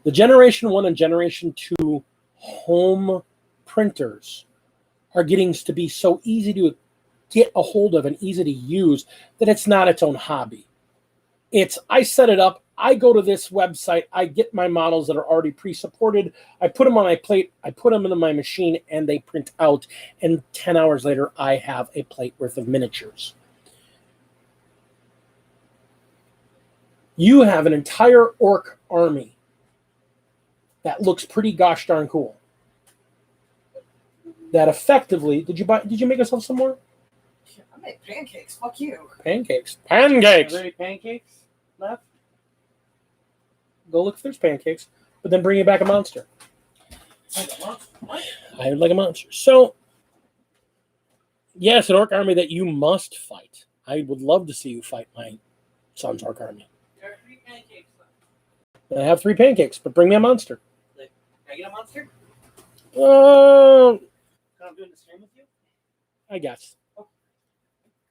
The Generation 1 and Generation 2 home printers are getting to be so easy to get a hold of and easy to use that it's not its own hobby. I set it up, I go to this website, I get my models that are already pre-supported, I put them on my plate, I put them into my machine, and they print out, and 10 hours later, I have a plate worth of miniatures. You have an entire orc army that looks pretty gosh darn cool. That effectively, did you make yourself some more? I make pancakes. Fuck you. Pancakes. Are there any pancakes left? Go look if there's pancakes, but then bring you back a monster. I would like a monster. So, yes, an orc army that you must fight. I would love to see you fight my son's orc army. There are 3 pancakes left. I have 3 pancakes, but bring me a monster. Can I get a monster? I'm doing the stream with you? I guess.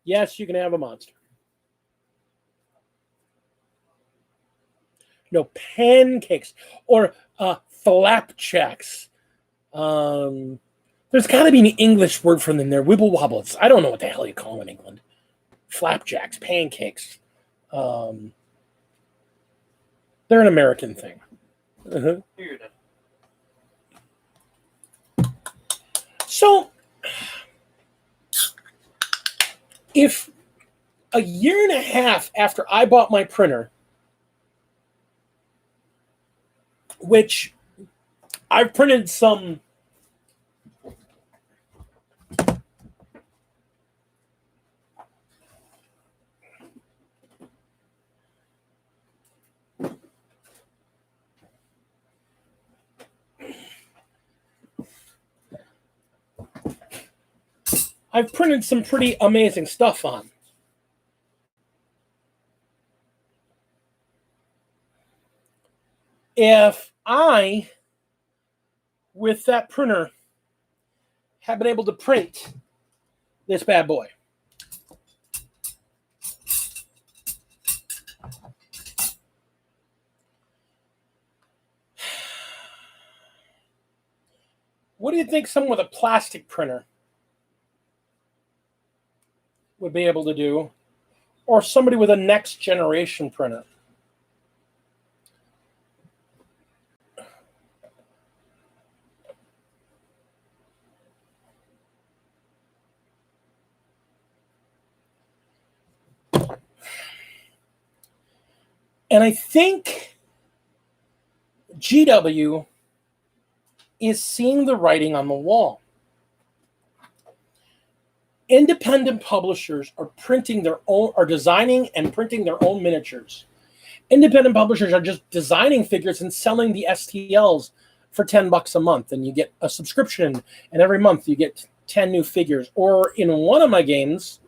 Yes, you can have a monster. No, pancakes or flapjacks. There's got to be an English word for them there. Wibble wobbles. I don't know what the hell you call them in England. Flapjacks, pancakes. They're an American thing. Uh-huh. Here it is. So, if a year and a half after I bought my printer, which I've printed some pretty amazing stuff on. If I, with that printer, have been able to print this bad boy, do you think someone with a plastic printer would be able to do? Or somebody with a next generation printer? And I think GW is seeing the writing on the wall. Independent publishers are designing and printing their own miniatures. Independent publishers are just designing figures and selling the STLs for $10 a month, and you get a subscription, and every month you get 10 new figures. Or in one of my games,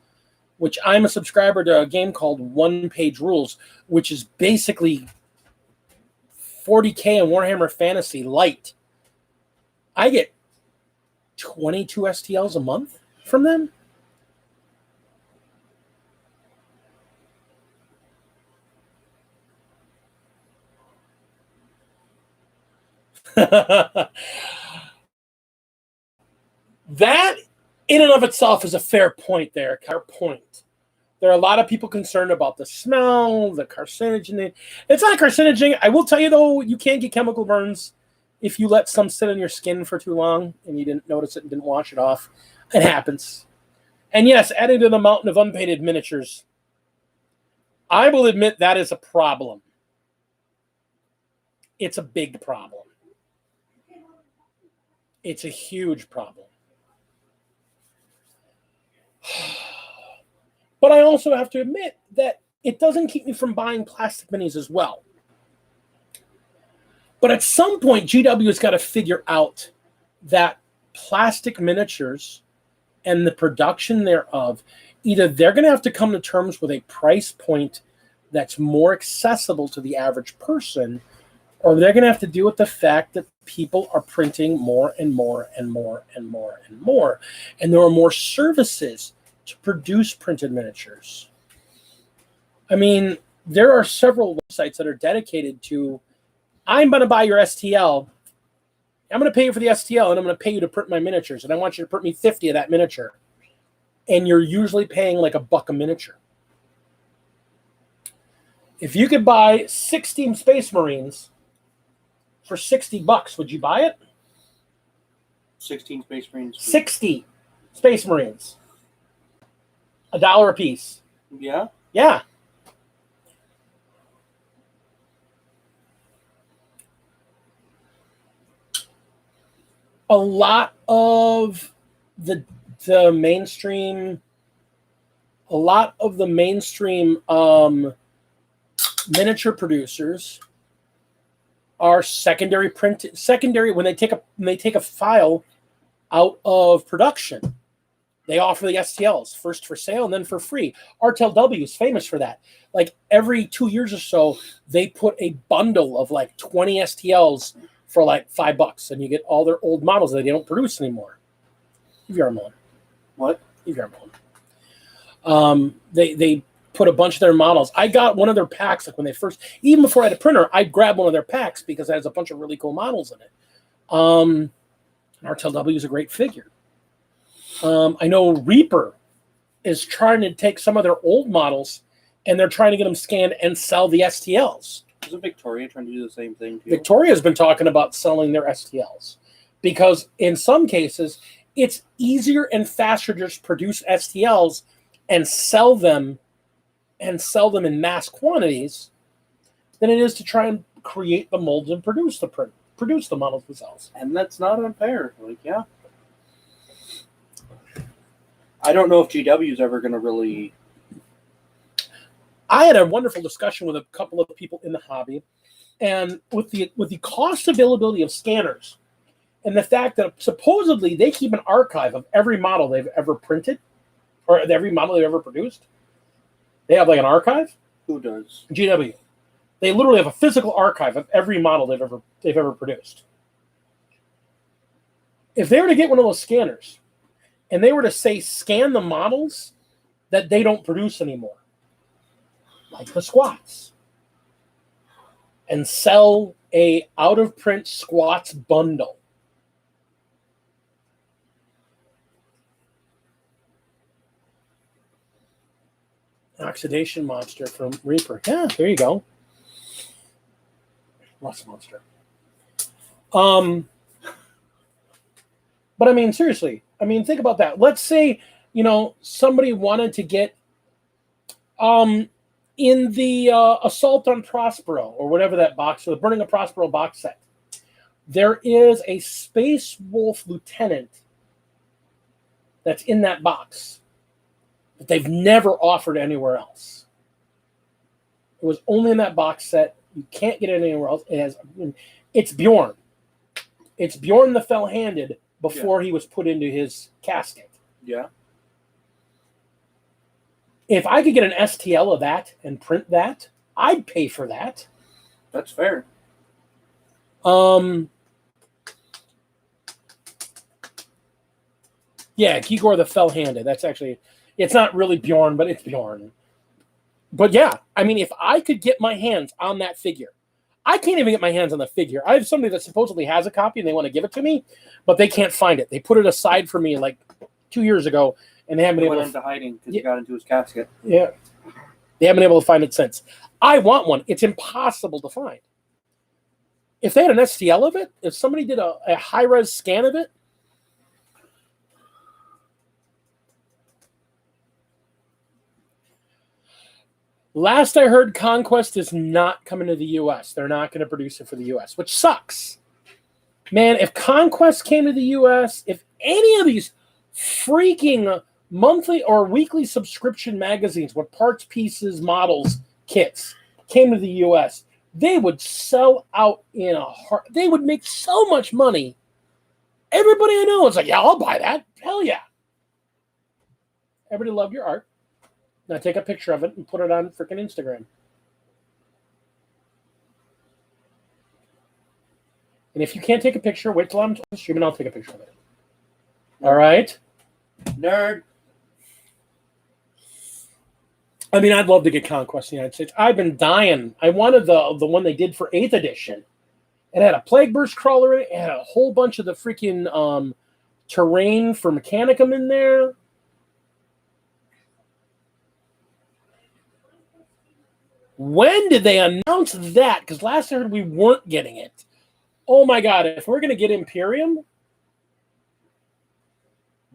which I'm a subscriber to a game called One Page Rules, which is basically 40K in Warhammer Fantasy Light. I get 22 STLs a month from them. That in and of itself is a fair point there. Fair point. There are a lot of people concerned about the smell, the carcinogen. It's not carcinogen. I will tell you, though, you can get chemical burns if you let some sit on your skin for too long and you didn't notice it and didn't wash it off. It happens. And yes, adding to the mountain of unpainted miniatures, I will admit that is a problem. It's a big problem. It's a huge problem. But I also have to admit that it doesn't keep me from buying plastic minis as well. But at some point, GW has got to figure out that plastic miniatures and the production thereof, either they're going to have to come to terms with a price point that's more accessible to the average person, or they're going to have to deal with the fact that people are printing more and more and more and more and more. And there are more services to produce printed miniatures. I mean, there are several websites that are dedicated to, I'm going to buy your STL, I'm going to pay you for the STL, and I'm going to pay you to print my miniatures, and I want you to print me 50 of that miniature. And you're usually paying like $1 a miniature. If you could buy 16 Space Marines for $60, would you buy it? 16 Space Marines. 60 Space Marines. $1 a piece. Yeah? Yeah. A lot of the mainstream miniature producers are secondary when they take a file out of production. They offer the STLs first for sale and then for free. RTLW is famous for that. Like every 2 years or so, they put a bundle of like 20 STLs for like $5, and you get all their old models that they don't produce anymore. EVR1. What? EVR1. They put a bunch of their models. I got one of their packs like when they first, even before I had a printer, I grabbed one of their packs because it has a bunch of really cool models in it. RTLW is a great figure. I know Reaper is trying to take some of their old models and they're trying to get them scanned and sell the STLs. Isn't Victoria trying to do the same thing too? Victoria's been talking about selling their STLs because in some cases it's easier and faster to just produce STLs and sell them in mass quantities than it is to try and create the molds and produce the models themselves. And that's not unfair. Like, yeah. I don't know if GW is ever going to really. I had a wonderful discussion with a couple of people in the hobby, and with the cost availability of scanners, and the fact that supposedly they keep an archive of every model they've ever printed, or every model they've ever produced. They have like an archive. Who does? GW. They literally have a physical archive of every model they've ever produced. If they were to get one of those scanners, and they were to say scan the models that they don't produce anymore, like the squats, and sell a out of print squats bundle, Oxidation monster from Reaper. Yeah, there you go. Rust monster. But I mean, seriously. I mean, think about that. Let's say, somebody wanted to get in the Assault on Prospero, or whatever that box, or the Burning of Prospero box set. There is a Space Wolf Lieutenant that's in that box that they've never offered anywhere else. It was only in that box set. You can't get it anywhere else. It's Bjorn. It's Bjorn the Fell-Handed before he was put into his casket. Yeah. If I could get an STL of that and print that, I'd pay for that. That's fair. Yeah, Gigor the Fell-Handed. That's actually, it's not really Bjorn, but it's Bjorn. But yeah, I mean, if I could get my hands on that figure, I can't even get my hands on the figure. I have somebody that supposedly has a copy and they want to give it to me, but they can't find it. They put it aside for me like 2 years ago, and they haven't been able into hiding because he got into his casket. Yeah, they haven't been able to find it since. I want one. It's impossible to find. If they had an STL of it, if somebody did a high-res scan of it, last I heard, Conquest is not coming to the U.S. They're not going to produce it for the U.S., which sucks. Man, if Conquest came to the U.S., if any of these freaking monthly or weekly subscription magazines with parts, pieces, models, kits came to the U.S., they would sell out in a heart. They would make so much money. Everybody I know is like, yeah, I'll buy that. Hell yeah. Everybody love your art. Now take a picture of it and put it on freaking Instagram. And if you can't take a picture, wait till I'm streaming, I'll take a picture of it. All right? Nerd. I mean, I'd love to get Conquest in the United States. I've been dying. I wanted the one they did for 8th edition. It had a Plague Burst crawler in it. It had a whole bunch of the freaking terrain for Mechanicum in there. When did they announce that? Because last I heard we weren't getting it. Oh my God, if we're going to get Imperium,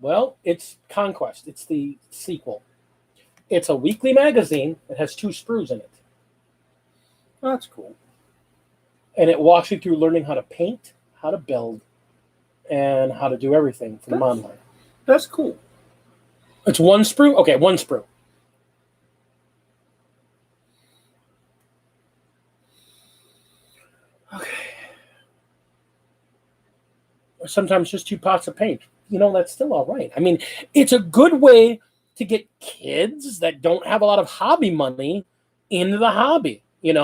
well, it's Conquest. It's the sequel. It's a weekly magazine that has 2 sprues in it. Oh, that's cool. And it walks you through learning how to paint, how to build, and how to do everything from online. That's cool. It's 1 sprue? Okay, 1 sprue. Okay. Or sometimes just 2 pots of paint. That's still all right. I mean, it's a good way to get kids that don't have a lot of hobby money into the hobby, Give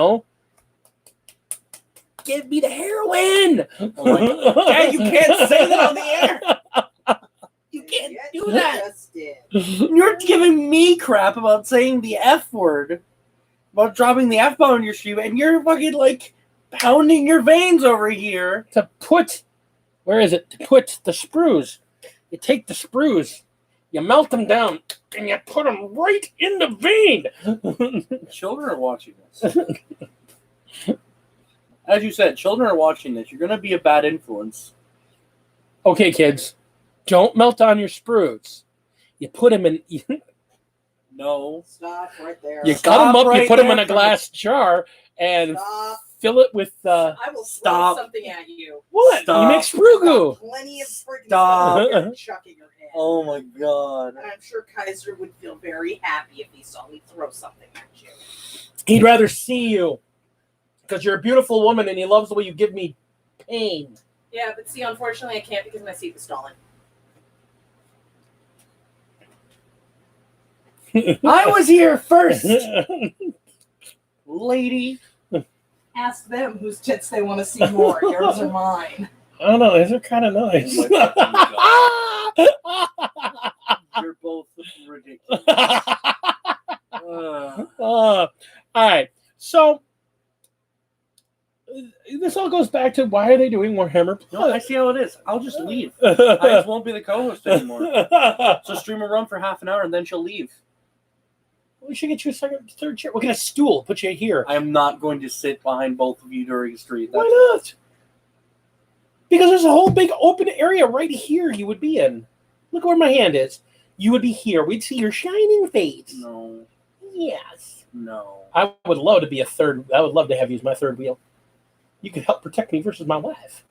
me the heroin! Oh my God. Dad, you can't say that on the air! You can't do that! You're giving me crap about saying the F word, about dropping the F-bomb in your stream, and you're fucking, pounding your veins over here. To put the sprues. You take the sprues, you melt them down, and you put them right in the vein. Children are watching this. As you said, children are watching this. You're going to be a bad influence. Okay, kids, don't melt down your sprues. You put them in... No. Stop right there. You cut them up, you put them in a glass jar, and fill it with... I will throw something at you. What? Stop. You make sprue goo. Plenty of freaking Stop. stuff you're chucking your head. Oh my God. And I'm sure Kaiser would feel very happy if he saw me throw something at you. He'd rather see you. Because you're a beautiful woman and he loves the way you give me pain. Yeah, but see, unfortunately, I can't because my seat was stolen. I was here first, lady. Ask them whose tits they want to see more, yours or mine. I don't know. These are kind of nice. You're both ridiculous. All right. So this all goes back to why are they doing Warhammer? No, I see how it is. I'll just leave. I just won't be the co-host anymore. So stream will run for half an hour and then she'll leave. We should get you a second, third chair. We'll get a stool. Put you here. I am not going to sit behind both of you during a street. Why not? Because there's a whole big open area right here you would be in. Look where my hand is. You would be here. We'd see your shining face. No. Yes. No. I would love to be a third. I would love to have you as my third wheel. You could help protect me versus my wife.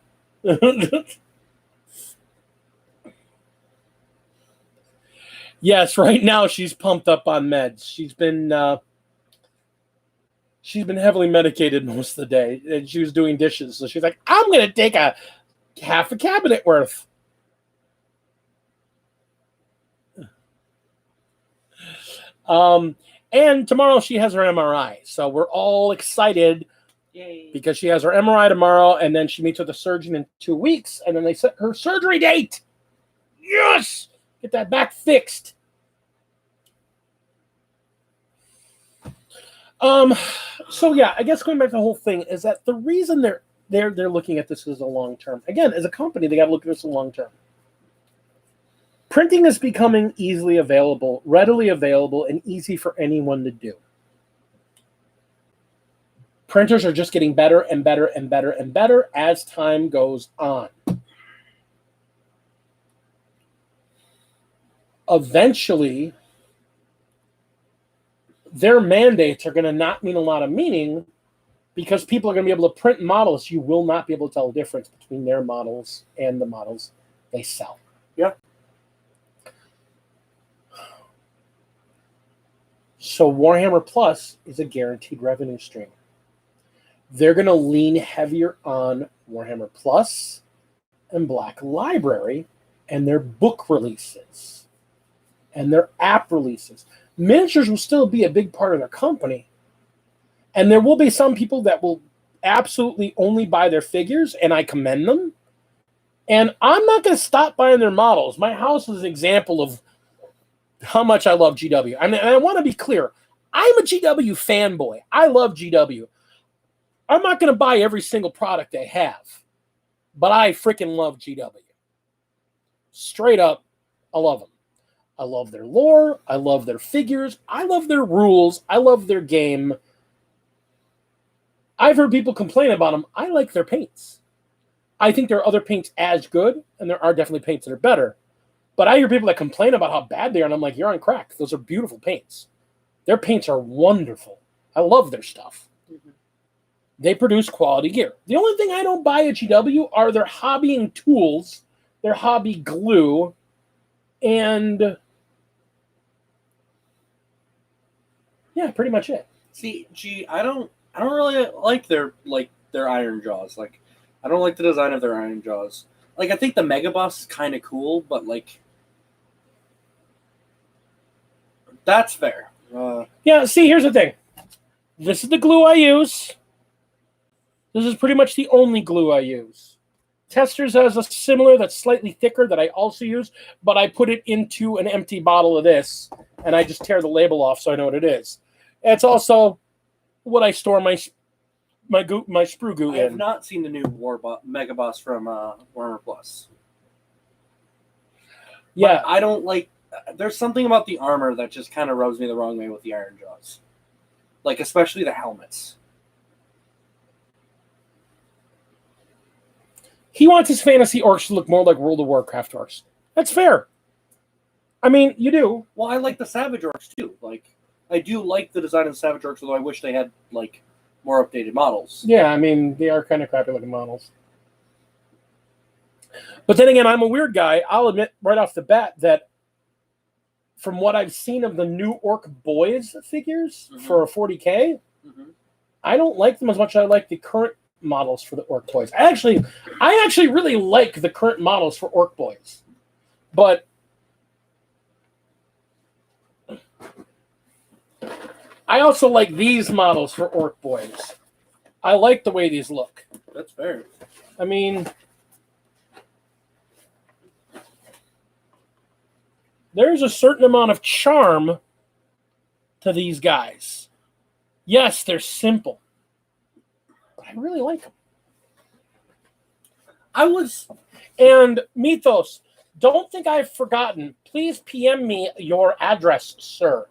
Yes, right now she's pumped up on meds. She's been heavily medicated most of the day, and she was doing dishes. So she's like, "I'm gonna take a half a cabinet worth." And tomorrow she has her MRI, so we're all excited. Yay. Because she has her MRI tomorrow, and then she meets with a surgeon in 2 weeks, and then they set her surgery date. Yes! Get that back fixed. So yeah, I guess going back to the whole thing is that the reason they're looking at this as a long term. Again, as a company, they got to look at this as a long term. Printing is becoming easily available, readily available, and easy for anyone to do. Printers are just getting better and better and better and better as time goes on. Eventually, their mandates are going to not mean a lot of meaning because people are going to be able to print models. You will not be able to tell the difference between their models and the models they sell. Yeah. So Warhammer Plus is a guaranteed revenue stream. They're going to lean heavier on Warhammer Plus and Black Library and their book releases and their app releases. Miniatures will still be a big part of their company. And there will be some people that will absolutely only buy their figures, and I commend them. And I'm not going to stop buying their models. My house is an example of how much I love GW. I mean, and I want to be clear. I'm a GW fanboy. I love GW. I'm not going to buy every single product they have, but I freaking love GW. Straight up, I love them. I love their lore. I love their figures. I love their rules. I love their game. I've heard people complain about them. I like their paints. I think there are other paints as good, and there are definitely paints that are better. But I hear people that complain about how bad they are, and I'm like, you're on crack. Those are beautiful paints. Their paints are wonderful. I love their stuff. Mm-hmm. They produce quality gear. The only thing I don't buy at GW are their hobbying tools, their hobby glue, and yeah, pretty much it. See, I don't really like their iron jaws. Like, I don't like the design of their iron jaws. Like, I think the Mega Boss is kind of cool, but like, that's fair. Yeah, see, here's the thing. This is the glue I use. This is pretty much the only glue I use. Testers has a similar that's slightly thicker that I also use, but I put it into an empty bottle of this, and I just tear the label off so I know what it is. It's also what I store my sprue goo in. I have not seen the new Mega Boss from Warhammer Plus. Yeah. But I don't like... There's something about the armor that just kind of rubs me the wrong way with the iron jaws. Like, especially the helmets. He wants his fantasy orcs to look more like World of Warcraft orcs. That's fair. I mean, you do. Well, I like the Savage orcs, too. Like, I do like the design of the Savage orcs, although I wish they had, like, more updated models. Yeah, I mean, they are kind of crappy looking models. But then again, I'm a weird guy. I'll admit right off the bat that from what I've seen of the new Orc Boys figures for a 40K, I don't like them as much as I like the current models for the Orc Boys. I actually really like the current models for Orc Boys. But I also like these models for Orc Boys. I like the way these look. That's fair. I mean, there's a certain amount of charm to these guys. Yes, they're simple, but I really like them. And Mythos, don't think I've forgotten. Please PM me your address, sir.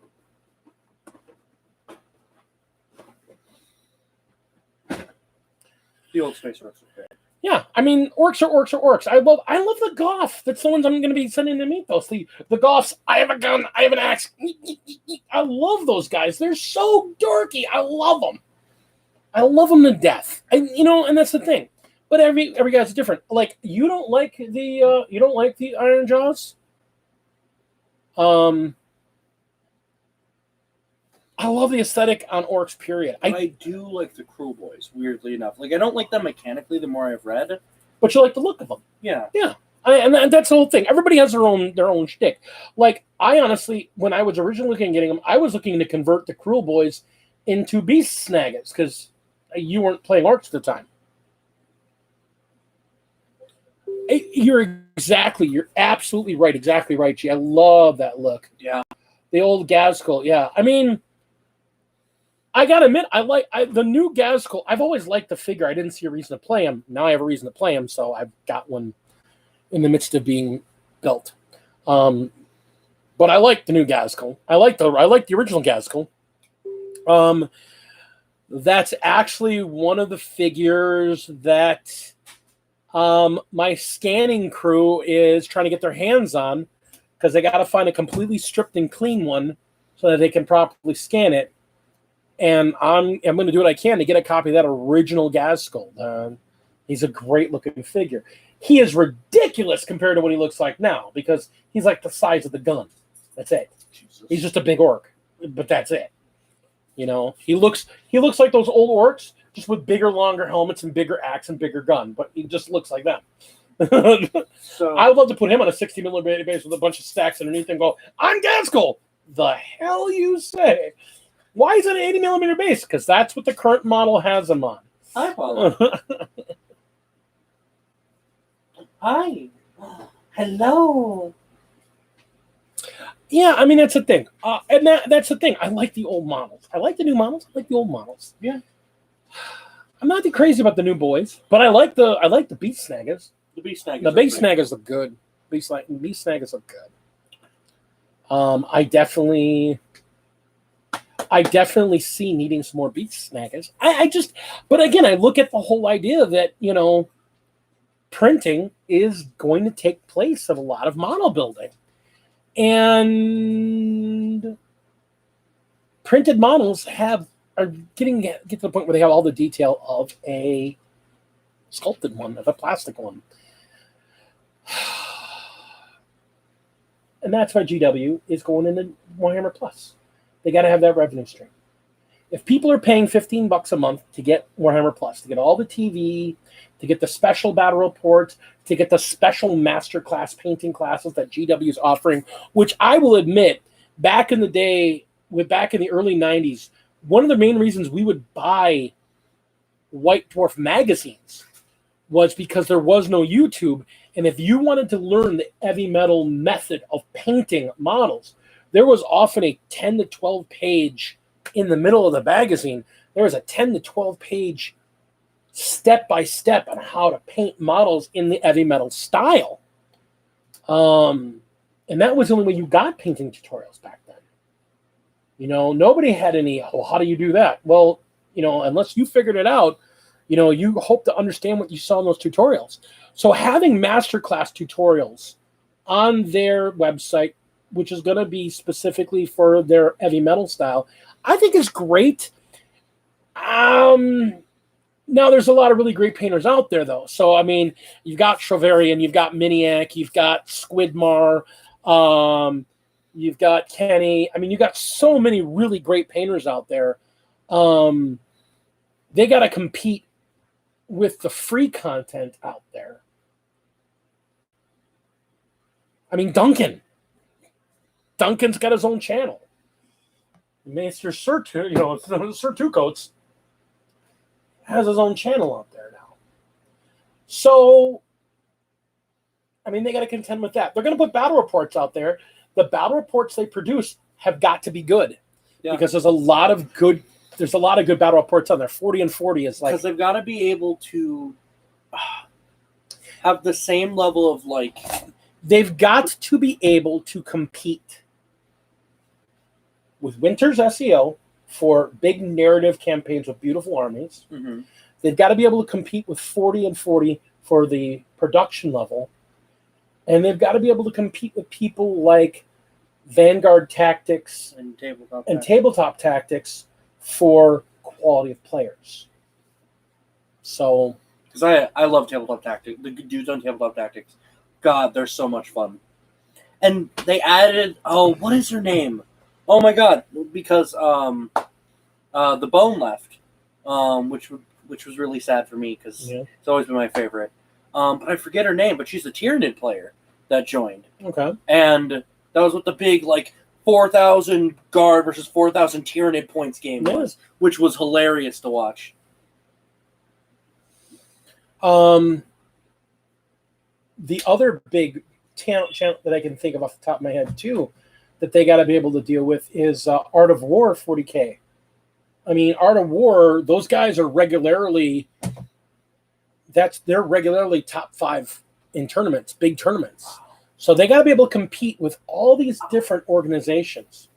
The old space orcs are great. Yeah, I mean, orcs are orcs are orcs. I love the Goth. That's the ones I'm going to be sending to meet those. The Goths, I have a gun, I have an axe. I love those guys. They're so dorky. I love them. I love them to death. And that's the thing. But every guy's different. Like, you don't like the Iron Jaws? I love the aesthetic on orcs, period. I do like the Cruel Boys, weirdly enough. Like, I don't like them mechanically the more I've read. But you like the look of them. Yeah. Yeah. And that's the whole thing. Everybody has their own shtick. Like, I honestly, when I was originally looking at getting them, I was looking to convert the Cruel Boys into Beast Snaggers, because you weren't playing orcs at the time. You're absolutely right. Exactly right, G. I love that look. Yeah. The old Gazkul. Yeah. I mean, I gotta admit, the new Gazkul. I've always liked the figure. I didn't see a reason to play him. Now I have a reason to play him, so I've got one in the midst of being built. But I like the new Gazkul. I like the original Gazkul. That's actually one of the figures that my scanning crew is trying to get their hands on, because they got to find a completely stripped and clean one so that they can properly scan it. And I'm going to do what I can to get a copy of that original Gazkul. He's a great looking figure. He is ridiculous compared to what he looks like now, because he's like the size of the gun. That's it. Jesus. He's just a big orc, but that's it. You know, he looks like those old orcs, just with bigger, longer helmets and bigger axe and bigger gun, but he just looks like them. So I would love to put him on a 60 millimeter base with a bunch of stacks underneath and go, I'm Gazkul. The hell you say? Why is it an 80 millimeter base? Because that's what the current model has him on. Hi, Paula. Hi. Hello. Yeah, I mean, that's the thing. And that's the thing. I like the old models. I like the new models. I like the old models. Yeah. I'm not too crazy about the new boys, but I like the Beast Snaggers. The Beast Snaggers. The Beast Snaggers look good. Beast Snaggers look good. I definitely see needing some more Beast Snaggers. But again, I look at the whole idea that, printing is going to take place of a lot of model building. And printed models are get to the point where they have all the detail of a sculpted one, of a plastic one. And that's why GW is going into Warhammer Plus. They got to have that revenue stream. If people are paying $15 a month to get Warhammer Plus, to get all the TV, to get the special battle reports, to get the special masterclass painting classes that GW is offering, which I will admit, back in the day, back in the early 90s, one of the main reasons we would buy White Dwarf magazines was because there was no YouTube. And if you wanted to learn the heavy metal method of painting models, there was often a 10 to 12 page in the middle of the magazine. There was a 10 to 12 page step-by-step on how to paint models in the heavy metal style. And that was the only way you got painting tutorials back then. Nobody had any, how do you do that? Well, unless you figured it out, you hope to understand what you saw in those tutorials. So having masterclass tutorials on their website, which is going to be specifically for their heavy metal style, I think is great. Now, there's a lot of really great painters out there, though. So, I mean, you've got Trovarian, you've got Miniac, you've got Squidmar, you've got Kenny. I mean, you've got so many really great painters out there. They got to compete with the free content out there. I mean, Duncan's got his own channel. Maester Sir Two Coats has his own channel out there now. So, I mean, they got to contend with that. They're going to put battle reports out there. The battle reports they produce have got to be good, because there's a lot of good battle reports on there. 40 and 40 is like, because they've got to be able to have the same level of they've got to be able to compete with Winter's SEO for big narrative campaigns with beautiful armies. Mm-hmm. They've got to be able to compete with 40 and 40 for the production level. And they've got to be able to compete with people like Vanguard Tactics And Tabletop Tactics for quality of players. So, because I love Tabletop Tactics. The dudes on Tabletop Tactics, God, they're so much fun. And they added, what is her name? Oh my God, because the Bone left, which was really sad for me because it's always been my favorite. But I forget her name, but she's a Tyranid player that joined. Okay. And that was what the big 4,000 guard versus 4,000 Tyranid points game was, which was hilarious to watch. The other big talent that I can think of off the top of my head too, that they got to be able to deal with is Art of War 40K. I mean, Art of War, those guys are regularly top 5 in tournaments, big tournaments. So they got to be able to compete with all these different organizations.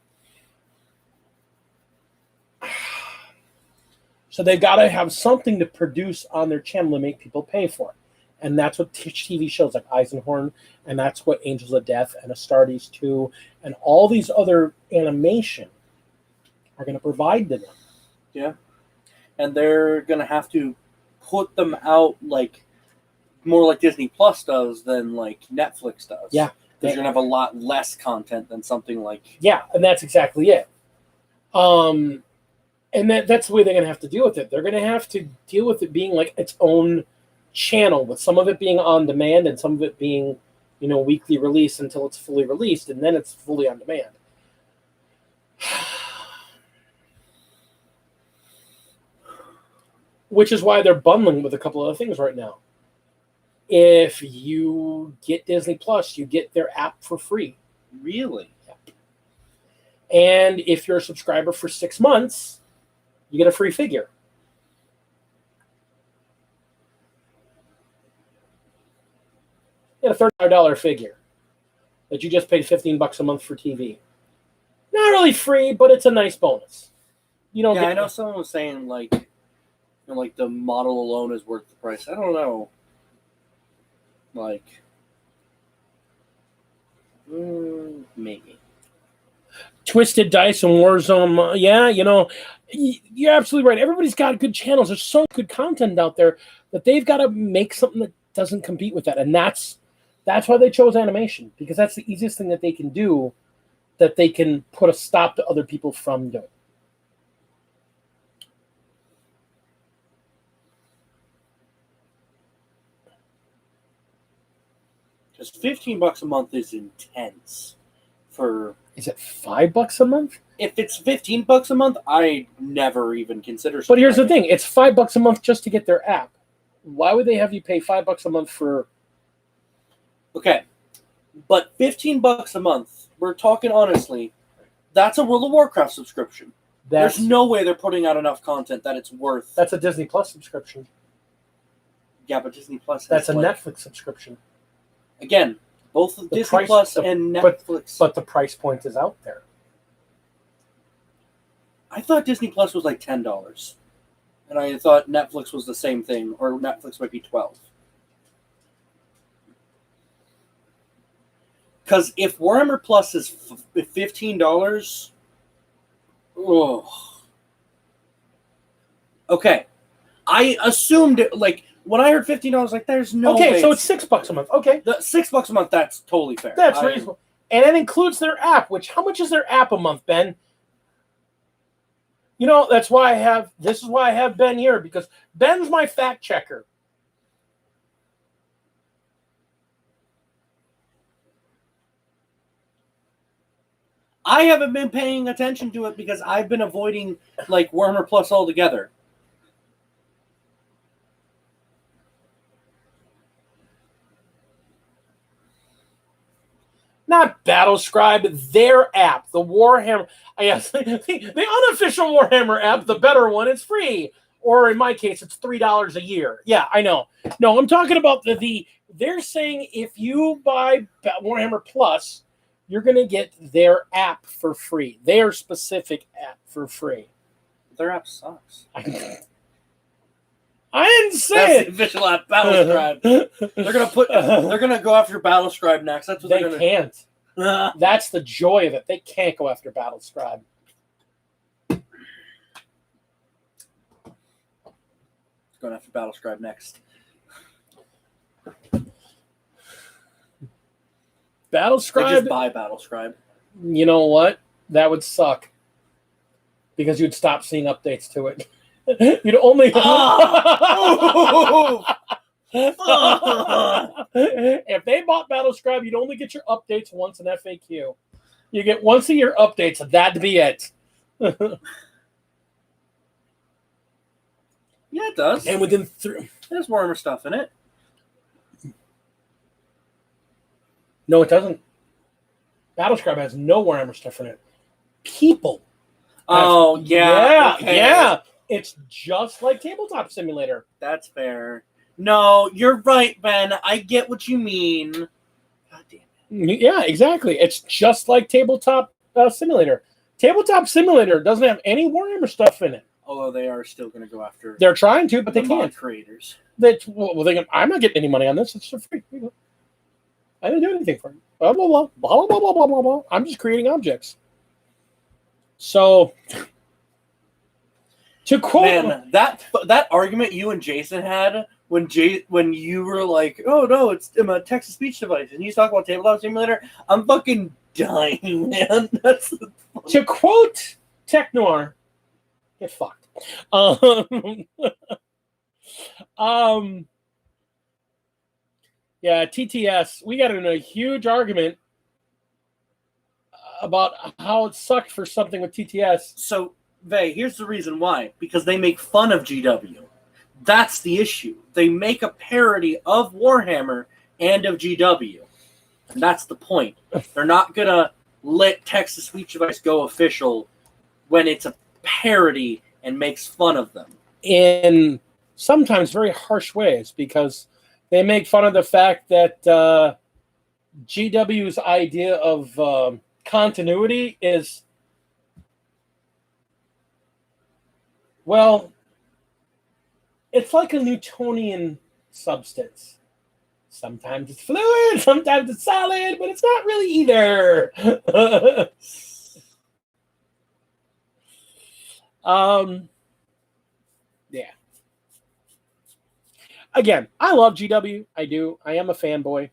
So they've got to have something to produce on their channel to make people pay for it. And that's what TV shows like Eisenhorn, and that's what Angels of Death and Astartes 2 and all these other animation are going to provide to them. Yeah. And they're going to have to put them out more like Disney Plus does than Netflix does. Yeah. Because you're going to have a lot less content than something like... Yeah, and that's exactly it. And that's the way they're going to have to deal with it. They're going to have to deal with it being like its own channel, with some of it being on demand and some of it being, weekly release until it's fully released, and then it's fully on demand. Which is why they're bundling with a couple other things right now. If you get Disney Plus, you get their app for free. Really? Yeah. And if you're a subscriber for 6 months, you get a free figure. You get a $35 figure that you just paid $15 a month for TV. Not really free, but it's a nice bonus. You don't. Yeah, I know someone was saying the model alone is worth the price. I don't know. Maybe. Twisted Dice and Warzone, you're absolutely right. Everybody's got good channels. There's so good content out there that they've got to make something that doesn't compete with that. And that's why they chose animation, because that's the easiest thing that they can do, that they can put a stop to other people from doing. Because $15 a month is intense. Is it $5 a month? If it's $15 a month, I never even consider. But here's the thing: it's $5 a month just to get their app. Why would they have you pay $5 a month for? Okay, but $15 a month. We're talking honestly. That's a World of Warcraft subscription. There's no way they're putting out enough content that it's worth. That's a Disney Plus subscription. Yeah, but Disney Plus. That's a Netflix subscription. Again, both Disney Plus and Netflix. But the price point is out there. I thought Disney Plus was $10, and I thought Netflix was the same thing, or Netflix might be $12. Because if Warhammer Plus is $15, okay. I assumed when I heard $15, there's no way. Okay, so it's $6 a month. Okay, the $6 a month. That's totally fair. That's reasonable, and it includes their app. How much is their app a month, Ben? That's why this is why I have Ben here, because Ben's my fact checker. I haven't been paying attention to it because I've been avoiding Warhammer Plus altogether. Not Battlescribe, their app, the Warhammer. Yes, the unofficial Warhammer app, the better one, it's free. Or in my case, it's $3 a year. Yeah, I know. No, I'm talking about they're saying if you buy Warhammer Plus, you're going to get their app for free. Their specific app for free. Their app sucks. I didn't say That's it. the official app, Battlescribe. They're gonna go after Battlescribe next. That's what They they're gonna. can't. Can't. That's the joy of it. They can't go after Battlescribe. Going after Battlescribe next. They just Battlescribe. buy Battlescribe. You know what? That would suck. Because you'd stop seeing updates to it. You'd only. Oh! If they bought Battlescribe, you'd only get your updates once in FAQ. You get once a year updates, and that'd be it. Yeah, it does. And within 3. There's Warhammer stuff in it. No, it doesn't. Battlescribe has no Warhammer stuff in it. People. Oh, yeah. Okay. Yeah. It's just like Tabletop Simulator. That's fair. No, you're right, Ben. I get what you mean. God damn it. Yeah, exactly. It's just like Tabletop Simulator. Tabletop Simulator doesn't have any Warhammer stuff in it. Although they are still going to go after They're trying to, but they the can't. mod creators. I'm not getting any money on this. It's for free. I didn't do anything for it. Blah, blah, blah, blah, blah, blah, blah, blah, blah. I'm just creating objects. So, to quote... Man, that argument you and Jason had when you were like, oh, no, it's a text-to-speech device, and you talk about Tabletop Simulator, I'm fucking dying, man. To quote Tech Noir, get fucked. Yeah, TTS. We got in a huge argument about how it sucked for something with TTS. So, Vay, here's the reason why. Because they make fun of GW. That's the issue. They make a parody of Warhammer and of GW. And that's the point. They're not going to let text-to-speech device go official when it's a parody and makes fun of them. In sometimes very harsh ways, because they make fun of the fact that GW's idea of continuity is, well, it's like a Newtonian substance. Sometimes it's fluid, sometimes it's solid, but it's not really either. Yeah. Again, I love GW. I do. I am a fanboy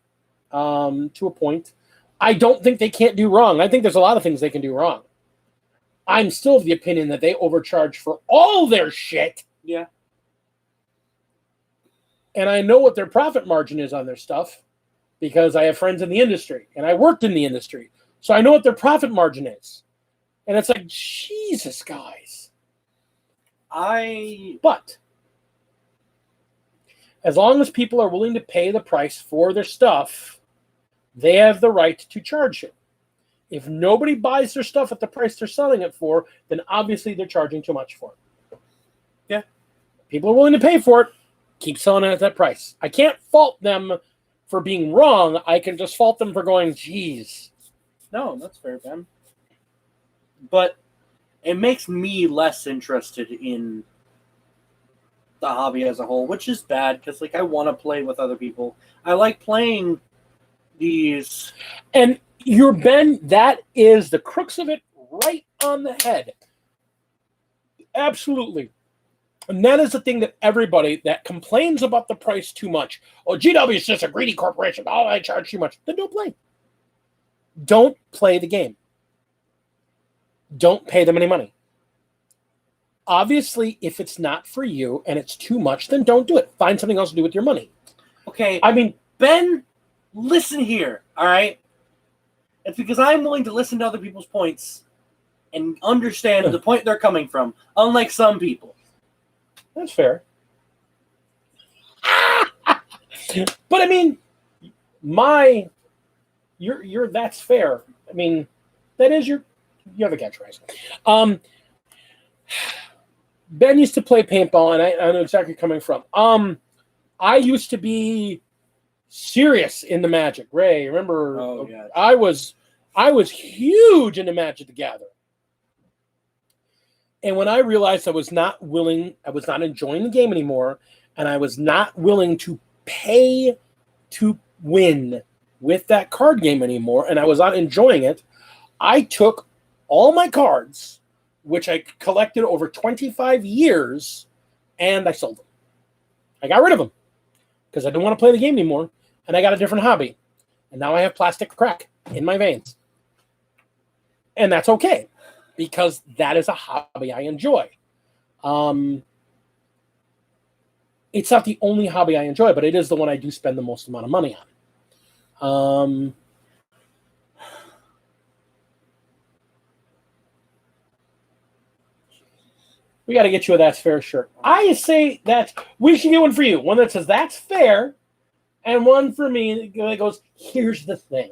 to a point. I don't think they can't do wrong. I think there's a lot of things they can do wrong. I'm still of the opinion that they overcharge for all their shit. Yeah. And I know what their profit margin is on their stuff because I have friends in the industry and I worked in the industry. So I know what their profit margin is. And it's like, Jesus, guys. But as long as people are willing to pay the price for their stuff, they have the right to charge it. If nobody buys their stuff at the price they're selling it for, then obviously they're charging too much for it. Yeah. People are willing to pay for it. Keep selling it at that price. I can't fault them for being wrong. I can just fault them for going, geez. No, that's fair, Ben. But it makes me less interested in the hobby as a whole, which is bad because, like, I want to play with other people. I like playing these. And you're Ben, that is the crux of it, right on the head. Absolutely. And that is the thing that everybody that complains about the price too much. Oh, GW is just a greedy corporation. Oh, I charge too much. Then don't play. Don't play the game. Don't pay them any money. Obviously, if it's not for you and it's too much, then don't do it. Find something else to do with your money. Okay. I mean, Ben, listen here, all right? It's because I'm willing to listen to other people's points and understand the point they're coming from, unlike some people. That's fair. But I mean, that's fair. I mean, that is you have a catchphrase. Ben used to play paintball, and I know exactly where you're coming from. I used to be serious into Magic. Ray, remember? Oh, yeah. I was huge into Magic the Gathering. And when I realized I was not enjoying the game anymore, and I was not willing to pay to win with that card game anymore, and I was not enjoying it, I took all my cards, which I collected over 25 years, and I sold them. I got rid of them because I didn't want to play the game anymore, and I got a different hobby. And now I have plastic crack in my veins. And that's okay, because that is a hobby I enjoy. It's not the only hobby I enjoy, but it is the one I do spend the most amount of money on. We got to get you a That's Fair shirt. I say that we should get one for you. One that says That's Fair, and one for me that goes, here's the thing.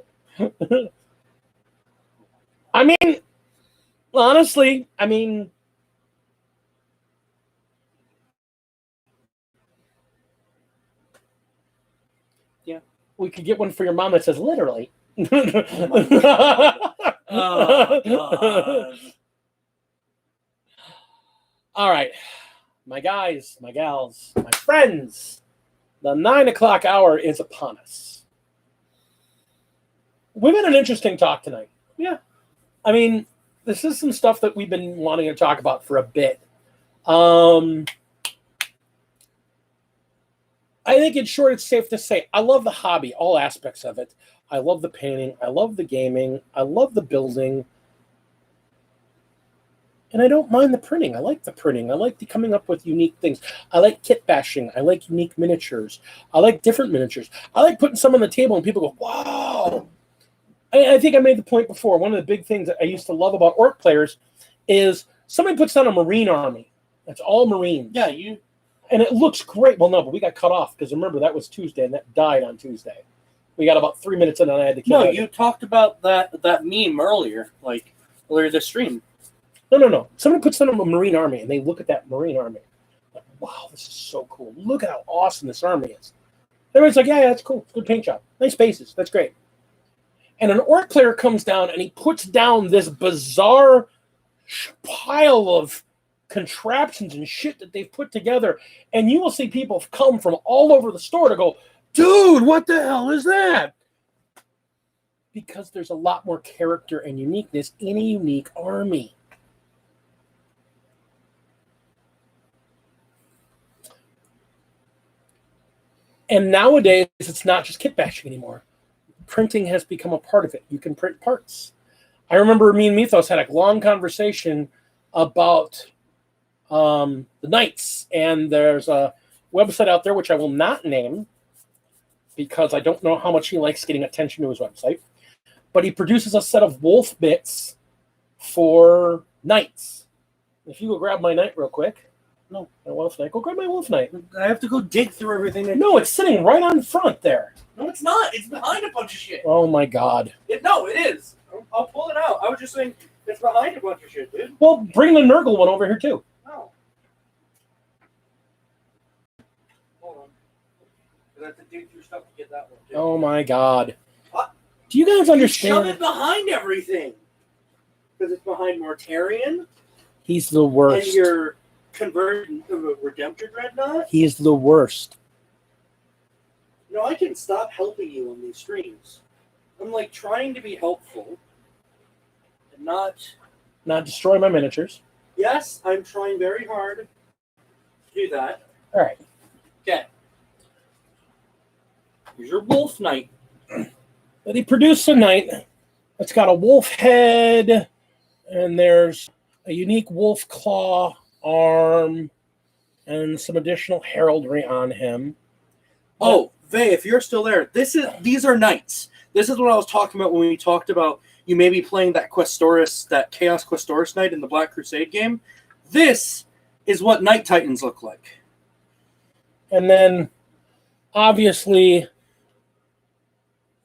I mean, honestly, yeah, we could get one for your mom that says literally. Oh, God. All right, my guys, my gals, my friends, the 9 o'clock hour is upon us. We've had an interesting talk tonight. Yeah. I mean, this is some stuff that we've been wanting to talk about for a bit. I think in short, it's safe to say, I love the hobby, all aspects of it. I love the painting. I love the gaming. I love the building. And I don't mind the printing. I like the printing. I like the coming up with unique things. I like kit bashing. I like unique miniatures. I like different miniatures. I like putting some on the table and people go, wow. I think I made the point before. One of the big things that I used to love about Orc players is somebody puts down a Marine army. That's all Marines. Yeah, and it looks great. Well, no, but we got cut off because remember, that was Tuesday and that died on Tuesday. We got about 3 minutes in and I had to kill it. No, you talked about that meme earlier this stream. No. Somebody puts down a Marine army and they look at that Marine army. Like, wow, this is so cool. Look at how awesome this army is. Everybody's like, yeah, that's cool. Good paint job. Nice bases. That's great. And an Orc player comes down and he puts down this bizarre pile of contraptions and shit that they've put together. And you will see people come from all over the store to go, dude, what the hell is that? Because there's a lot more character and uniqueness in a unique army. And nowadays, it's not just kit bashing anymore. Printing has become a part of it. You can print parts. I remember me and Mythos had a long conversation about the Knights. And there's a website out there, which I will not name, because I don't know how much he likes getting attention to his website. But he produces a set of wolf bits for Knights. If you go grab my Knight real quick. No, my Wolf Knight. Go grab my Wolf Knight. I have to go dig through everything. No, it's sitting right on front there. No, it's not. It's behind a bunch of shit. Oh, my God. No, it is. I'll pull it out. I was just saying it's behind a bunch of shit, dude. Well, bring the Nurgle one over here, too. No. Hold on. I have to dig through stuff to get that one, too. Oh, my God. What? Do you guys understand? Shove it behind everything. Because it's behind Mortarion. He's the worst. And you're converting a Redemptor Dreadnought. He is the worst. No, I can stop helping you on these streams. I'm trying to be helpful and not destroy my miniatures. Yes, I'm trying very hard to do that. All right. Okay. Here's your Wolf Knight. But he produced a Knight that's got a wolf head, and there's a unique wolf claw arm, and some additional heraldry on him. Oh, Vay, if you're still there, these are Knights. This is what I was talking about when we talked about you maybe playing that Chaos Questoris Knight in the Black Crusade game. This is what Knight Titans look like. And then, obviously,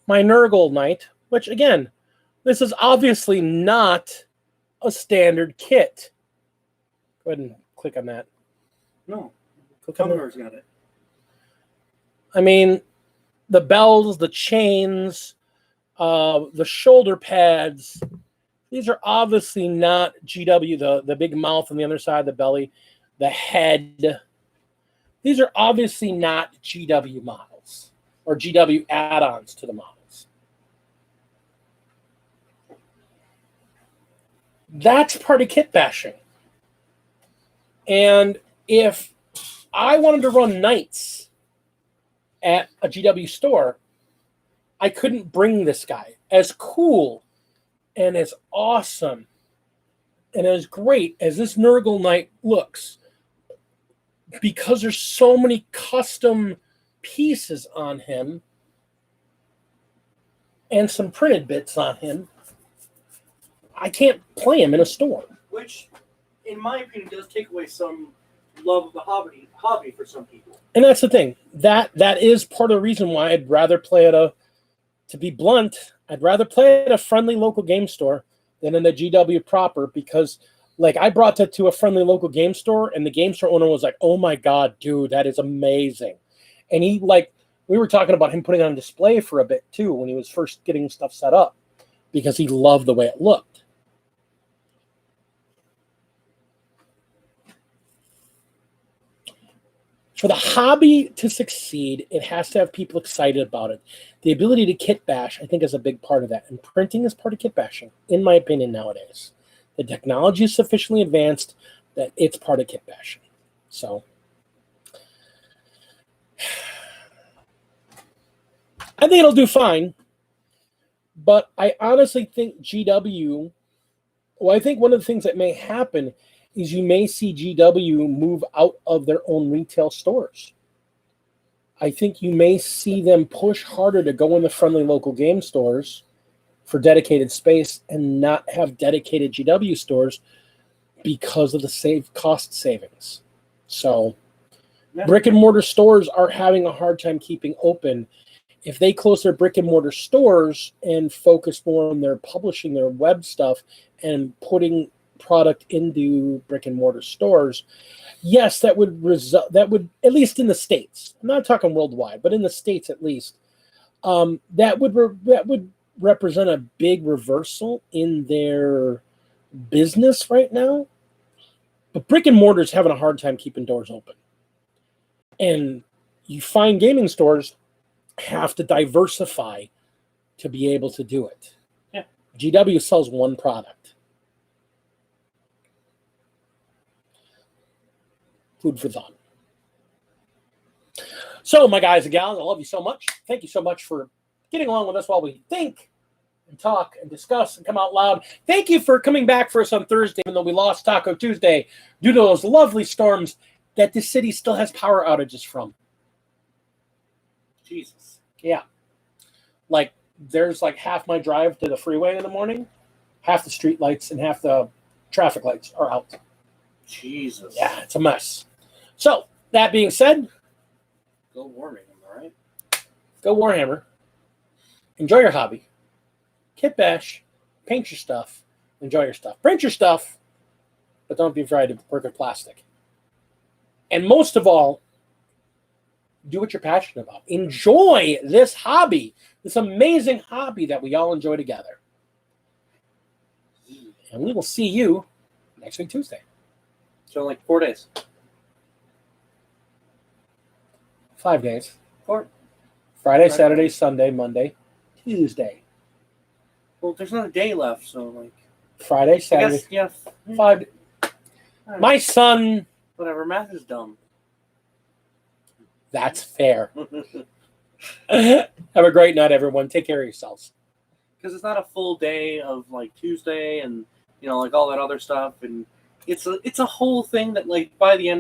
my Nurgle Knight, which, again, this is obviously not a standard kit. Go ahead and click on that. No. Click on Commodore's got it. I mean, the bells, the chains, the shoulder pads, these are obviously not GW, the big mouth on the other side of the belly, the head. These are obviously not GW models or GW add-ons to the models. That's part of kit bashing. And if I wanted to run Knights at a GW store, I couldn't bring this guy. As cool and as awesome and as great as this Nurgle Knight looks, because there's so many custom pieces on him and some printed bits on him, I can't play him in a store. Which, in my opinion, does take away some love of the hobby for some people. And that's the thing. That is part of the reason why I'd rather play at to be blunt, I'd rather play at a friendly local game store than in the GW proper, because like I brought that to a friendly local game store and the game store owner was like, "Oh my God, dude, that is amazing." And he we were talking about him putting it on display for a bit too when he was first getting stuff set up because he loved the way it looked. For the hobby to succeed, it has to have people excited about it. The ability to kit bash, I think, is a big part of that. And printing is part of kit bashing, in my opinion, nowadays. The technology is sufficiently advanced that it's part of kit bashing. So, I think it'll do fine. But I honestly think GW, I think one of the things that may happen is you may see GW move out of their own retail stores. I think you may see them push harder to go in the friendly local game stores for dedicated space and not have dedicated GW stores because of the cost savings. So brick and mortar stores are having a hard time keeping open. If they close their brick and mortar stores and focus more on their publishing their web stuff and putting product into brick and mortar stores, yes, that would at least in the States. I'm not talking worldwide, but in the States at least, that would represent a big reversal in their business right now. But brick and mortar is having a hard time keeping doors open, and you find gaming stores have to diversify to be able to do it. Yeah, GW sells one product. Food for thought. So, my guys and gals, I love you so much. Thank you so much for getting along with us while we think and talk and discuss and come out loud. Thank you for coming back for us on Thursday, even though we lost Taco Tuesday due to those lovely storms that this city still has power outages from. Jesus. Yeah. Like, there's like half my drive to the freeway in the morning, half the street lights and half the traffic lights are out. Jesus. Yeah, it's a mess. So, that being said, go Wargaming, all right? Go Warhammer. Enjoy your hobby. Kit bash. Paint your stuff. Enjoy your stuff. Print your stuff, but don't be afraid to work with plastic. And most of all, do what you're passionate about. Enjoy this hobby, this amazing hobby that we all enjoy together. And we will see you next week, Tuesday. So, like 4 days. 5 days. 4. Friday, Saturday, Sunday, Monday, Tuesday. Well, there's not a day left, so like Friday, Saturday. I guess, yeah. 5. My son. Whatever. Math is dumb. That's fair. Have a great night, everyone. Take care of yourselves. Because it's not a full day of like Tuesday and like all that other stuff, and it's a whole thing that like by the end